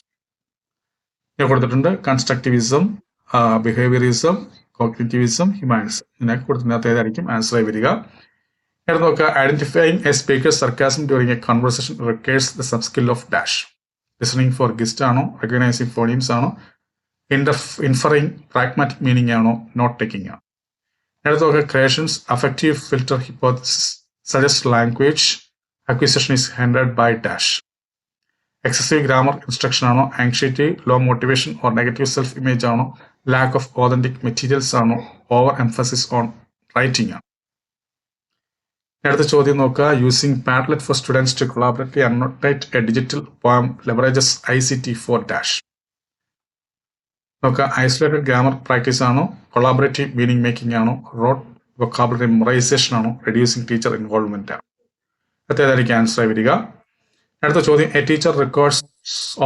ഞാൻ കൊടുത്തിട്ടുണ്ട് കൺസ്ട്രക്റ്റിവിസം, ബിഹേവിയറിസം, കോഗ്നിറ്റിവിസം, ഹ്യൂമാനിസം. ഇതിനൊക്കെ കൊടുത്തിനകത്ത് ഏതായിരിക്കും ആൻസറായി വരിക? ഇവിടെ നോക്കുക. Identifying a speaker sarcasm during a conversation requires the subskill of dash. Listening for gist ആണോ, recognising phonemes ആണോ, ഇൻഫറിംഗ് പ്രാഗ്മാറ്റിക് മീനിങ് ആണോ, നോട്ട് ടേക്കിംഗ് ആണോ? അടുത്ത നോക്കുക. Krashen's affective filter hypothesis suggest language acquisition is hindered by dash. Excessive grammar instruction ആണോ, anxiety, low motivation or negative self image ആണോ, lack of authentic materials ആണോ, over emphasis on writing ആണ്? അടുത്ത ചോദ്യം നോക്കുക. Using Padlet for students to collaboratively annotate a digital poem leverages ICT for dash. നോക്കുക. Isolated grammar practice ആണോ, collaborative meaning making ആണോ, rote vocabulary memorisation ആണോ, reducing teacher involvement ആണ്? അതേതായിരിക്കും ആൻസറായി വരിക? അടുത്ത ചോദ്യം. A teacher records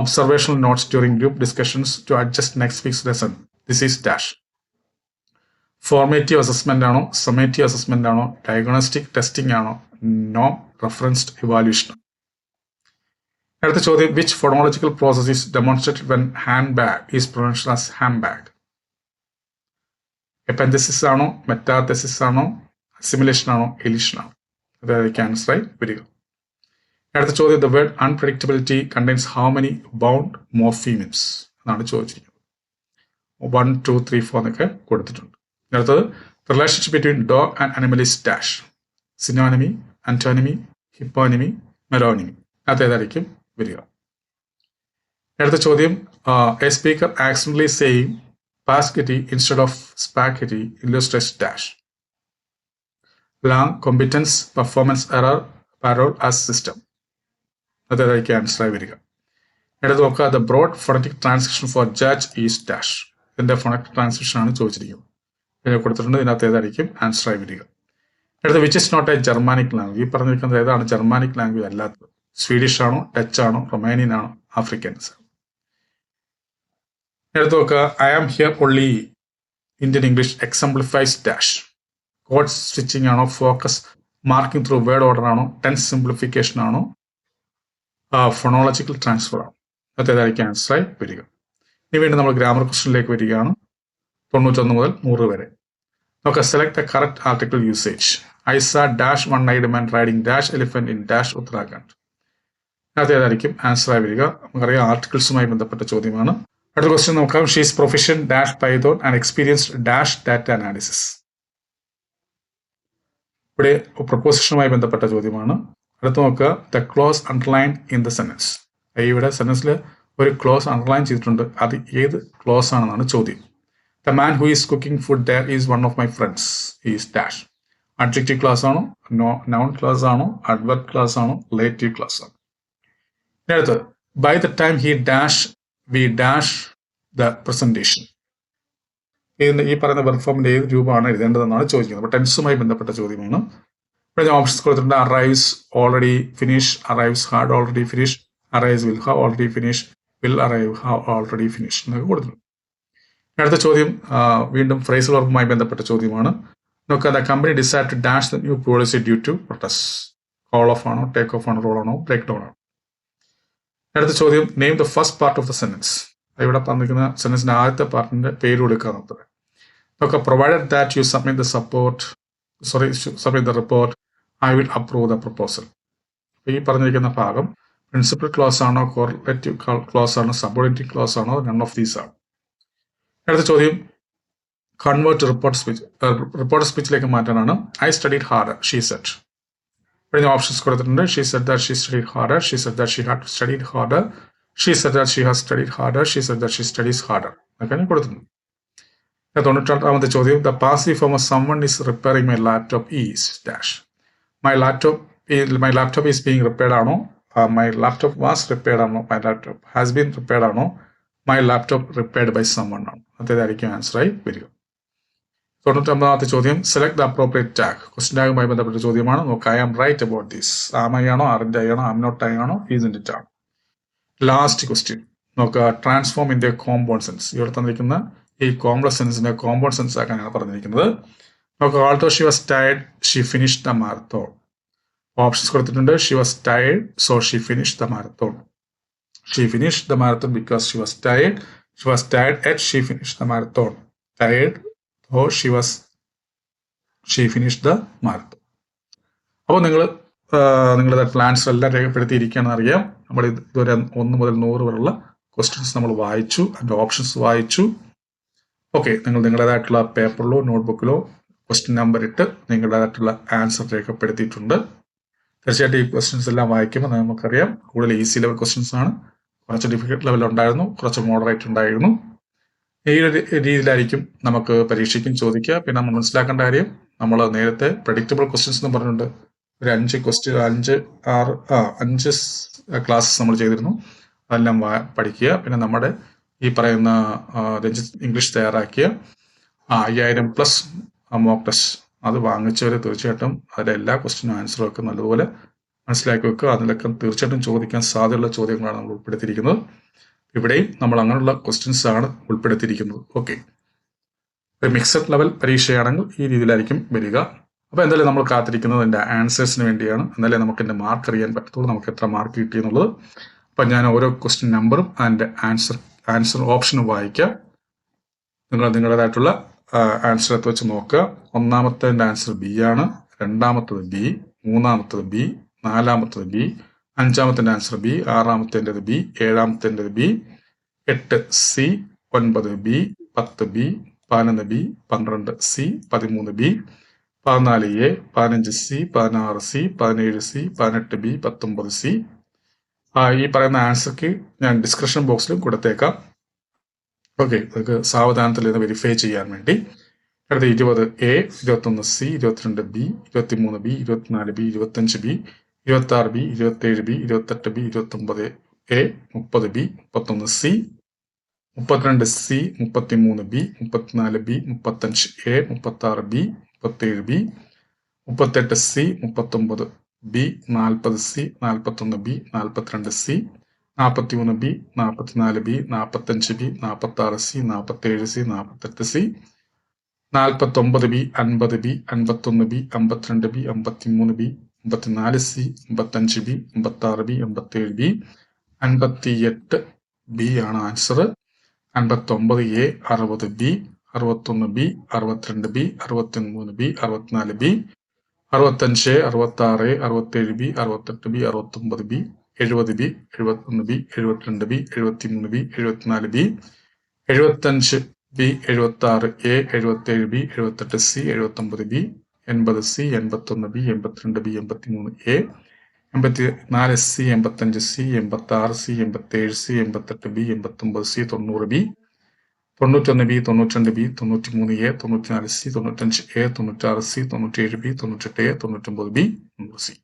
observational notes during group discussions to adjust next week's lesson. This is dash. Formative assessment ആണോ, സമ്മേറ്റീവ് അസസ്മെന്റ് ആണോ, ഡയഗ്നോസ്റ്റിക് ടെസ്റ്റിംഗ് ആണോ, നോ റെഫറൻസ്ഡ് ഇവാലുവേഷൻ? അടുത്ത ചോദ്യം. Which phonological process is demonstrated when hand bag is pronounced as hand bag? Epenthesis ആണോ, metathesis ആണോ, assimilation ആണോ, എലിഷൻ ആണോ? അതായിരിക്കും ആൻസറായി വരിക. അടുത്ത ചോദ്യം. The word unpredictability contains how many bound morphemes എന്നാണ് ചോദിച്ചിരിക്കുന്നത്. 1, 2, 3, 4 എന്നൊക്കെ കൊടുത്തിട്ടുണ്ട്. അടുത്തത്. Relationship between dog and animal is dash. Synonymy, antonymy, hyponymy, meronymy. അതേതായിരിക്കും വരിക? അടുത്ത ചോദ്യം. A speaker accidentally saying pasketti instead of spaghetti illustrates dash. Langue competence performance error parole as system. അതേതായിരിക്കും ആൻസറായി വരിക? എടുത്ത് നോക്കുക. The broad phonetic transcription for judge is dash. ഇതിന്റെ ഫോണറ്റിക് ട്രാൻസ്ക്രിപ്ഷൻ ആണ് ചോദിച്ചിരിക്കുന്നത്. ഇതിനെ കൊടുത്തിട്ടുണ്ട്. ഇതിനകത്ത് ഏതായിരിക്കും ആൻസറായി വരിക? അടുത്ത. Which is not a Germanic language. ഈ പറഞ്ഞിരിക്കുന്നത് ഏതാണ് ജർമാനിക് ലാംഗ്വേജ് അല്ലാത്തത്? സ്വീഡിഷ് ആണോ, ഡച്ച് ആണോ, റൊമാനിയൻ ആണോ, ആഫ്രിക്കൻസ്? എടുത്ത് നോക്കുക. I am here only Indian English exemplifies dash. Code switching ആണോ, focus marking through word order ആണോ, ടെൻസ് സിംപ്ലിഫിക്കേഷൻ ആണോ, ഫോണോളജിക്കൽ ട്രാൻസ്ഫർ ആണോ? അതേതായിരിക്കും ആൻസറായി വരിക? ഇനി വീണ്ടും നമ്മൾ ഗ്രാമർ ക്വസ്റ്റ്യനിലേക്ക് വരികയാണ്. 91 മുതൽ 100 വരെ. നമുക്ക് select the correct article usage. I saw dash one eyed man riding dash elephant in dash Uttarakhand. അതേതായിരിക്കും ആൻസറായി വരിക? നമുക്കറിയാം ആർട്ടിക്കിൾസുമായി ബന്ധപ്പെട്ട ചോദ്യമാണ്. അടുത്ത ക്വസ്റ്റ്യൻ നോക്കാം. She's profession dash Python and experienced dash data analysis. ഇവിടെ പ്രൊപ്പോസിഷനുമായി ബന്ധപ്പെട്ട ചോദ്യമാണ്. അടുത്ത് നോക്കുക. The clause underline in the sentence. ഇവിടെ സെന്റൻസിൽ ഒരു ക്ലോസ് അണ്ടർലൈൻ ചെയ്തിട്ടുണ്ട്. അത് ഏത് ക്ലോസ് ആണെന്നാണ് ചോദ്യം. The man who is cooking food there is one of my friends is dash. Adjective clause ആണോ, നൗൺ ക്ലാസ് ആണോ, അഡ്വർബ് ക്ലാസ് ആണോ, റിലേറ്റീവ് ക്ലാസ് ആണോ? അടുത്തത്. By the time he dash we dash the presentation. ഇതിന്റെ ഈ പറയുന്ന verb ഫോമിന്റെ ഏത് രൂപമാണ് എഴുതേണ്ടതെന്നാണ് ചോദിക്കുന്നത്. അപ്പോൾ ടെൻസുമായി ബന്ധപ്പെട്ട ചോദ്യമാണ്. ഇവിടെ ഞാൻ ഓപ്ഷൻസ് കൊടുത്തിട്ടുണ്ട്. Arrives, already finish, arrives had already finish, arrives will have already finish, will arrive have already finish എന്നൊക്കെ കൊടുത്തിട്ടുണ്ട്. അടുത്ത ചോദ്യം വീണ്ടും ഫ്രേസൽ വർബുമായി ബന്ധപ്പെട്ട ചോദ്യമാണ്. നോക്കുക. The company decide to dash the new policy due to protest. Call off ആണോ, take off ആണോ, റോൾ ആണോ, ബ്രേക്ക് ഡൗൺ ആണോ? അടുത്ത ചോദ്യം. Name the first part of the sentence. ഇവിടെ പറഞ്ഞിരിക്കുന്ന സെന്റൻസിന്റെ ആദ്യത്തെ പാർട്ടിന്റെ പേര് കൊടുക്കുക എന്നുള്ളത്. നോക്കുക. Provided that you submit the report I will approve the proposal. ഈ പറഞ്ഞിരിക്കുന്ന ഭാഗം പ്രിൻസിപ്പൽ ക്ലോസ് ആണോ, കോറിലേറ്റീവ് ക്ലോസ് ആണോ, സബോർഡിനേറ്റ് ക്ലോസ് ആണോ, നൺ ഓഫ് ദീസ് ആണ്? അടുത്ത ചോദ്യം. Convert report speech. റിപ്പോർട്ട് സ്പീച്ചിലേക്ക് മാറ്റാനാണ്. I studied harder she said. ഇവിടെ ഞാൻ ഓപ്ഷൻസ് കൊടുത്തിട്ടുണ്ട്. She said that she studied harder, she said that she had studied harder, she said that she has studied harder, she said that she studies harder എന്നൊക്കെ ഞാൻ കൊടുത്തിട്ടുണ്ട്. തൊണ്ണൂറ്റാറാമത്തെ ചോദ്യം, the passive form of someone is repairing my laptop is dash. My laptop is being repaired ആണോ, my laptop was repaired ആണോ, my laptop has been repaired ആണോ, my laptop repaired by someone ആണോ? അതേതായിരിക്കും ആൻസറായി വരിക. 99ാമത്തെ ചോദ്യം, select the appropriate tag. Question ടാഗുമായി ബന്ധപ്പെട്ട ചോദ്യമാണ്. നോക്കുക, I am right about this. Am I ആണോ, ആറിൻ്റെ ഐ ആണോ, ആം നോട്ട് ഐ ആണോ, ഈസിൻ്റെ ടാഗ്. ലാസ്റ്റ് ക്വസ്റ്റ്യൻ നോക്കുക, transform in the compound sentence. ഇവിടെ തന്നിരിക്കുന്ന ഈ കോംപ്ലക്സ് സെൻസിനെ കോമ്പൗണ്ട് സെൻസ് ആക്കാനാണ് പറഞ്ഞിരിക്കുന്നത്. നോക്കുക, although she was tired she finish the marathon. Options കൊടുത്തിട്ടുണ്ട്. She was tired so she finish the marathon. She finish the marathon because she was tired. She was tired at she finish the marathon. Tired oh she finish the marathon. അപ്പോൾ നിങ്ങളുടേതായിട്ടുള്ള answer എല്ലാം രേഖപ്പെടുത്തിയിരിക്കുകയാണെന്ന് അറിയാം. നമ്മൾ ഇതുവരെ 1 മുതൽ 100 വരെയുള്ള questions നമ്മൾ വായിച്ചു, അതിൻ്റെ ഓപ്ഷൻസ് വായിച്ചു. ഓക്കെ, നിങ്ങൾ നിങ്ങളുടേതായിട്ടുള്ള പേപ്പറിലോ നോട്ട്ബുക്കിലോ ക്വസ്റ്റ്യൻ നമ്പർ ഇട്ട് നിങ്ങളുടേതായിട്ടുള്ള ആൻസർ രേഖപ്പെടുത്തിയിട്ടുണ്ട്. തീർച്ചയായിട്ടും ഈ ക്വസ്റ്റ്യൻസ് എല്ലാം വായിക്കുമ്പോൾ നമുക്കറിയാം കൂടുതൽ ഈസി ലെവൽ ക്വസ്റ്റ്യൻസ് ആണ്. കുറച്ച് ഡിഫിക്കൽട്ട് ലെവൽ ഉണ്ടായിരുന്നു, കുറച്ച് മോഡറേറ്റ് ഉണ്ടായിരുന്നു. ഈ ഒരു രീതിയിലായിരിക്കും നമുക്ക് പരീക്ഷയ്ക്കും ചോദിക്കുക. പിന്നെ നമ്മൾ മനസ്സിലാക്കേണ്ട കാര്യം, നമ്മൾ നേരത്തെ പ്രഡിക്റ്റബിൾ ക്വസ്റ്റ്യൻസ് എന്ന് പറഞ്ഞിട്ടുണ്ട്. ഒരു 5 ക്ലാസ്സസ് നമ്മൾ ചെയ്തിരുന്നു. അതെല്ലാം പഠിക്കുക. പിന്നെ നമ്മുടെ ഈ പറയുന്ന രഞ്ജിത്ത് ഇംഗ്ലീഷ് തയ്യാറാക്കിയ 5000+ മോക്ക് ടെസ്റ്റ് അത് വാങ്ങിച്ചവർ തീർച്ചയായിട്ടും അതിലെ എല്ലാ ക്വസ്റ്റ്യനും ആൻസറും ഒക്കെ നല്ലതുപോലെ മനസ്സിലാക്കി വെക്കുക. അതിലൊക്കെ തീർച്ചയായിട്ടും ചോദിക്കാൻ സാധ്യതയുള്ള ചോദ്യങ്ങളാണ് നമ്മൾ ഉൾപ്പെടുത്തിയിരിക്കുന്നത്. ഇവിടെയും നമ്മൾ അങ്ങനെയുള്ള ക്വസ്റ്റ്യൻസ് ആണ് ഉൾപ്പെടുത്തിയിരിക്കുന്നത്. ഓക്കെ, ഒരു മിക്സഡ് ലെവൽ പരീക്ഷയാണെങ്കിൽ ഈ രീതിയിലായിരിക്കും വരിക. അപ്പോൾ എന്തായാലും നമ്മൾ കാത്തിരിക്കുന്നത് എൻ്റെ ആൻസേഴ്സിന് വേണ്ടിയാണ്. എന്നാലേ നമുക്ക് എൻ്റെ മാർക്ക് അറിയാൻ പറ്റത്തുള്ളൂ, നമുക്ക് എത്ര മാർക്ക് കിട്ടിയെന്നുള്ളത്. അപ്പം ഞാൻ ഓരോ ക്വസ്റ്റ്യൻ നമ്പറും അതിൻ്റെ ആൻസർ ഓപ്ഷനും വായിക്കാം. നിങ്ങളുടേതായിട്ടുള്ള ആൻസർ എത്തി വെച്ച് നോക്കുക. ഒന്നാമത്തെ ആൻസർ ബി ആണ്, രണ്ടാമത്തത് ബി, മൂന്നാമത്തത് ബി, നാലാമത്തത് ബി, അഞ്ചാമത്തെ ആൻസർ ബി, ആറാമത്തേൻ്റെത് ബി, ഏഴാമത്തേൻ്റെത് B, 8 C, 9 B, 10 B, 11 B, 12 C, 13 B, 14 A, 15 C, 16 C, 17 C, 18 B, 19 C. ഈ പറയുന്ന ആൻസർക്ക് ഞാൻ ഡിസ്ക്രിപ്ഷൻ ബോക്സിലും കൊടുത്തേക്കാം. ഓക്കെ, നിങ്ങൾക്ക് സാവധാനത്തിൽ ഇത് വെരിഫൈ ചെയ്യാൻ വേണ്ടി. അടുത്ത 20 A, 21 C, 22 B, 23 B, 24 B, 25 B, 26 B, 27 B, 28 B, 29 A, 30 B, 31 C, 32 C, 33 B, 34 B, 35 A, 36 B, 37 B, 38 C, 39 B, 40 C, 41 B, 42 C, 43 B, 44 B, 45 B, 46 C, 47 C, 48 C, 49 B, 50 B, 51 B, 52 B, 53 B, 54 C, 55 B, 56 B, 57 B, 58 B ആണ് answer. 59 A, 60 B, 61 B, 62 B, 63 B, 64 B, 65 A, 66 A, 67 B, 68 B, 69 B, 70 B, 71 B, 72 B, 73 B, 74 B, 75 B, 76 A, 77 B, 78 C, 79 B, 80 C, 81 B, 82 B, 83 A, 84 C, 85 C, 86 C, 87 C, 88 B, 89 C, 90 B, 91 B, 92 B, 93 A, 94 C, 95 A, 96 C, 97 B, 98 A, 99 B, 100 C.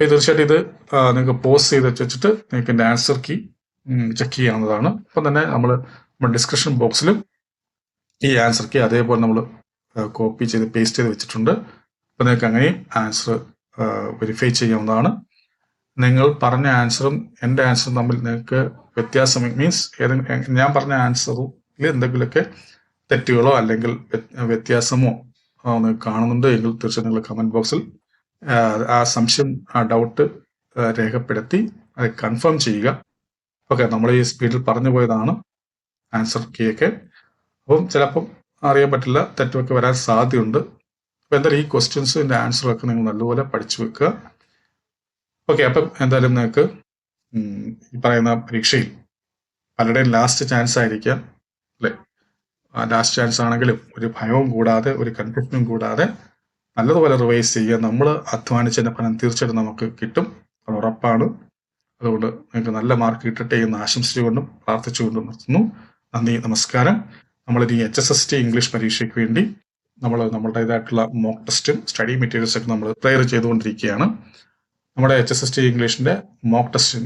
തീർച്ചയായിട്ടും ഇത് നിങ്ങൾക്ക് post ചെയ്ത് വെച്ചിട്ട് നിങ്ങൾക്ക് എൻ്റെ answer key check ചെയ്യാവുന്നതാണ്. അപ്പം തന്നെ നമ്മുടെ ഡിസ്ക്രിപ്ഷൻ ബോക്സിലും ഈ ആൻസർ കീ അതേപോലെ നമ്മൾ കോപ്പി ചെയ്ത് പേസ്റ്റ് ചെയ്ത് വെച്ചിട്ടുണ്ട്. അപ്പം നിങ്ങൾക്ക് അങ്ങനെയും ആൻസർ വെരിഫൈ ചെയ്യാവുന്നതാണ്. നിങ്ങൾ പറഞ്ഞ ആൻസറും എൻ്റെ ആൻസറും തമ്മിൽ നിങ്ങൾക്ക് വ്യത്യാസം മീൻസ് ഞാൻ പറഞ്ഞ ആൻസറിൽ എന്തെങ്കിലുമൊക്കെ തെറ്റുകളോ അല്ലെങ്കിൽ വ്യത്യാസമോ കാണുന്നുണ്ട് എങ്കിൽ തീർച്ചയായും നിങ്ങൾ കമൻറ്റ് ബോക്സിൽ ആ സംശയം ആ ഡൗട്ട് രേഖപ്പെടുത്തി അത് കൺഫേം ചെയ്യുക. ഓക്കെ, നമ്മൾ ഈ സ്പീഡിൽ പറഞ്ഞു പോയതാണ് ആൻസർ കീയൊക്കെ. അപ്പം ചിലപ്പം അറിയാൻ പറ്റില്ല, തെറ്റൊക്കെ വരാൻ സാധ്യതയുണ്ട്. അപ്പം എന്തായാലും ഈ ക്വസ്റ്റ്യൻസിൻ്റെ ആൻസറൊക്കെ നിങ്ങൾ നല്ലപോലെ പഠിച്ചു വെക്കുക. ഓക്കെ, അപ്പം എന്തായാലും നിങ്ങൾക്ക് ഈ പറയുന്ന പരീക്ഷയിൽ പലരുടെയും ലാസ്റ്റ് ചാൻസ് ആയിരിക്കാം അല്ലേ. ലാസ്റ്റ് ചാൻസ് ആണെങ്കിലും ഒരു ഭയവും കൂടാതെ ഒരു കൺഫ്യൂഷനും കൂടാതെ നല്ലതുപോലെ റിവൈസ് ചെയ്യുക. നമ്മൾ അധ്വാനിച്ചതിൻ്റെ ഫലം തീർച്ചയായിട്ടും നമുക്ക് കിട്ടും, അത് ഉറപ്പാണ്. അതുകൊണ്ട് നിങ്ങൾക്ക് നല്ല മാർക്ക് കിട്ടട്ടെ എന്ന് ആശംസിച്ചുകൊണ്ടും പ്രാർത്ഥിച്ചുകൊണ്ടും നിർത്തുന്നു. നന്ദി, നമസ്കാരം. നമ്മളിനി HSST ഇംഗ്ലീഷ് പരീക്ഷയ്ക്ക് വേണ്ടി നമ്മളുടേതായിട്ടുള്ള മോക്ക് ടെസ്റ്റും സ്റ്റഡി മെറ്റീരിയൽസ് ഒക്കെ നമ്മൾ പ്രിപ്പയർ ചെയ്തുകൊണ്ടിരിക്കുകയാണ്. നമ്മുടെ HSST ഇംഗ്ലീഷിന്റെ മോക്ക് ടെസ്റ്റ്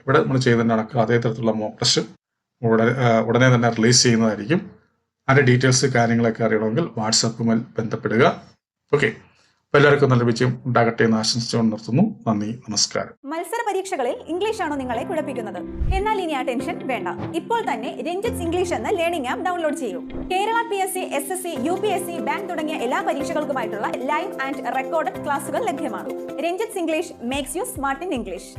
ഇവിടെ നമ്മൾ ചെയ്തതിൻ്റെ കണക്ക് അതേ തരത്തിലുള്ള മോക്ക് ടെസ്റ്റ് ഉടനെ തന്നെ റിലീസ് ചെയ്യുന്നതായിരിക്കും. അതിന്റെ ഡീറ്റെയിൽസ് കാര്യങ്ങളൊക്കെ അറിയണമെങ്കിൽ വാട്സാപ്പുമായി ബന്ധപ്പെടുക. ഓക്കെ, എല്ലാവർക്കും നല്ല വിജയം ഉണ്ടാകട്ടെ എന്ന് ആശംസിച്ചുകൊണ്ട് നിർത്തുന്നു. നന്ദി, നമസ്കാരം. മത്സര പരീക്ഷകളിൽ ഇംഗ്ലീഷ് ആണോ നിങ്ങളെ കുഴപ്പിക്കുന്നത്? എന്നാൽ ഇനി ആ ടെൻഷൻ വേണ്ട. ഇപ്പോൾ തന്നെ രഞ്ജിത്ത് ഇംഗ്ലീഷ് എന്ന ലേണിംഗ് ആപ്പ് ഡൗൺലോഡ് ചെയ്യൂ. Kerala PSC, SSC, UPSC, bank തുടങ്ങിയ എല്ലാ പരീക്ഷകൾക്കുമായിട്ടുള്ള ലൈവ് ആൻഡ് റെക്കോർഡഡ് ക്ലാസുകൾ ലഭ്യമാണ്. Ranjith English makes you smart in English.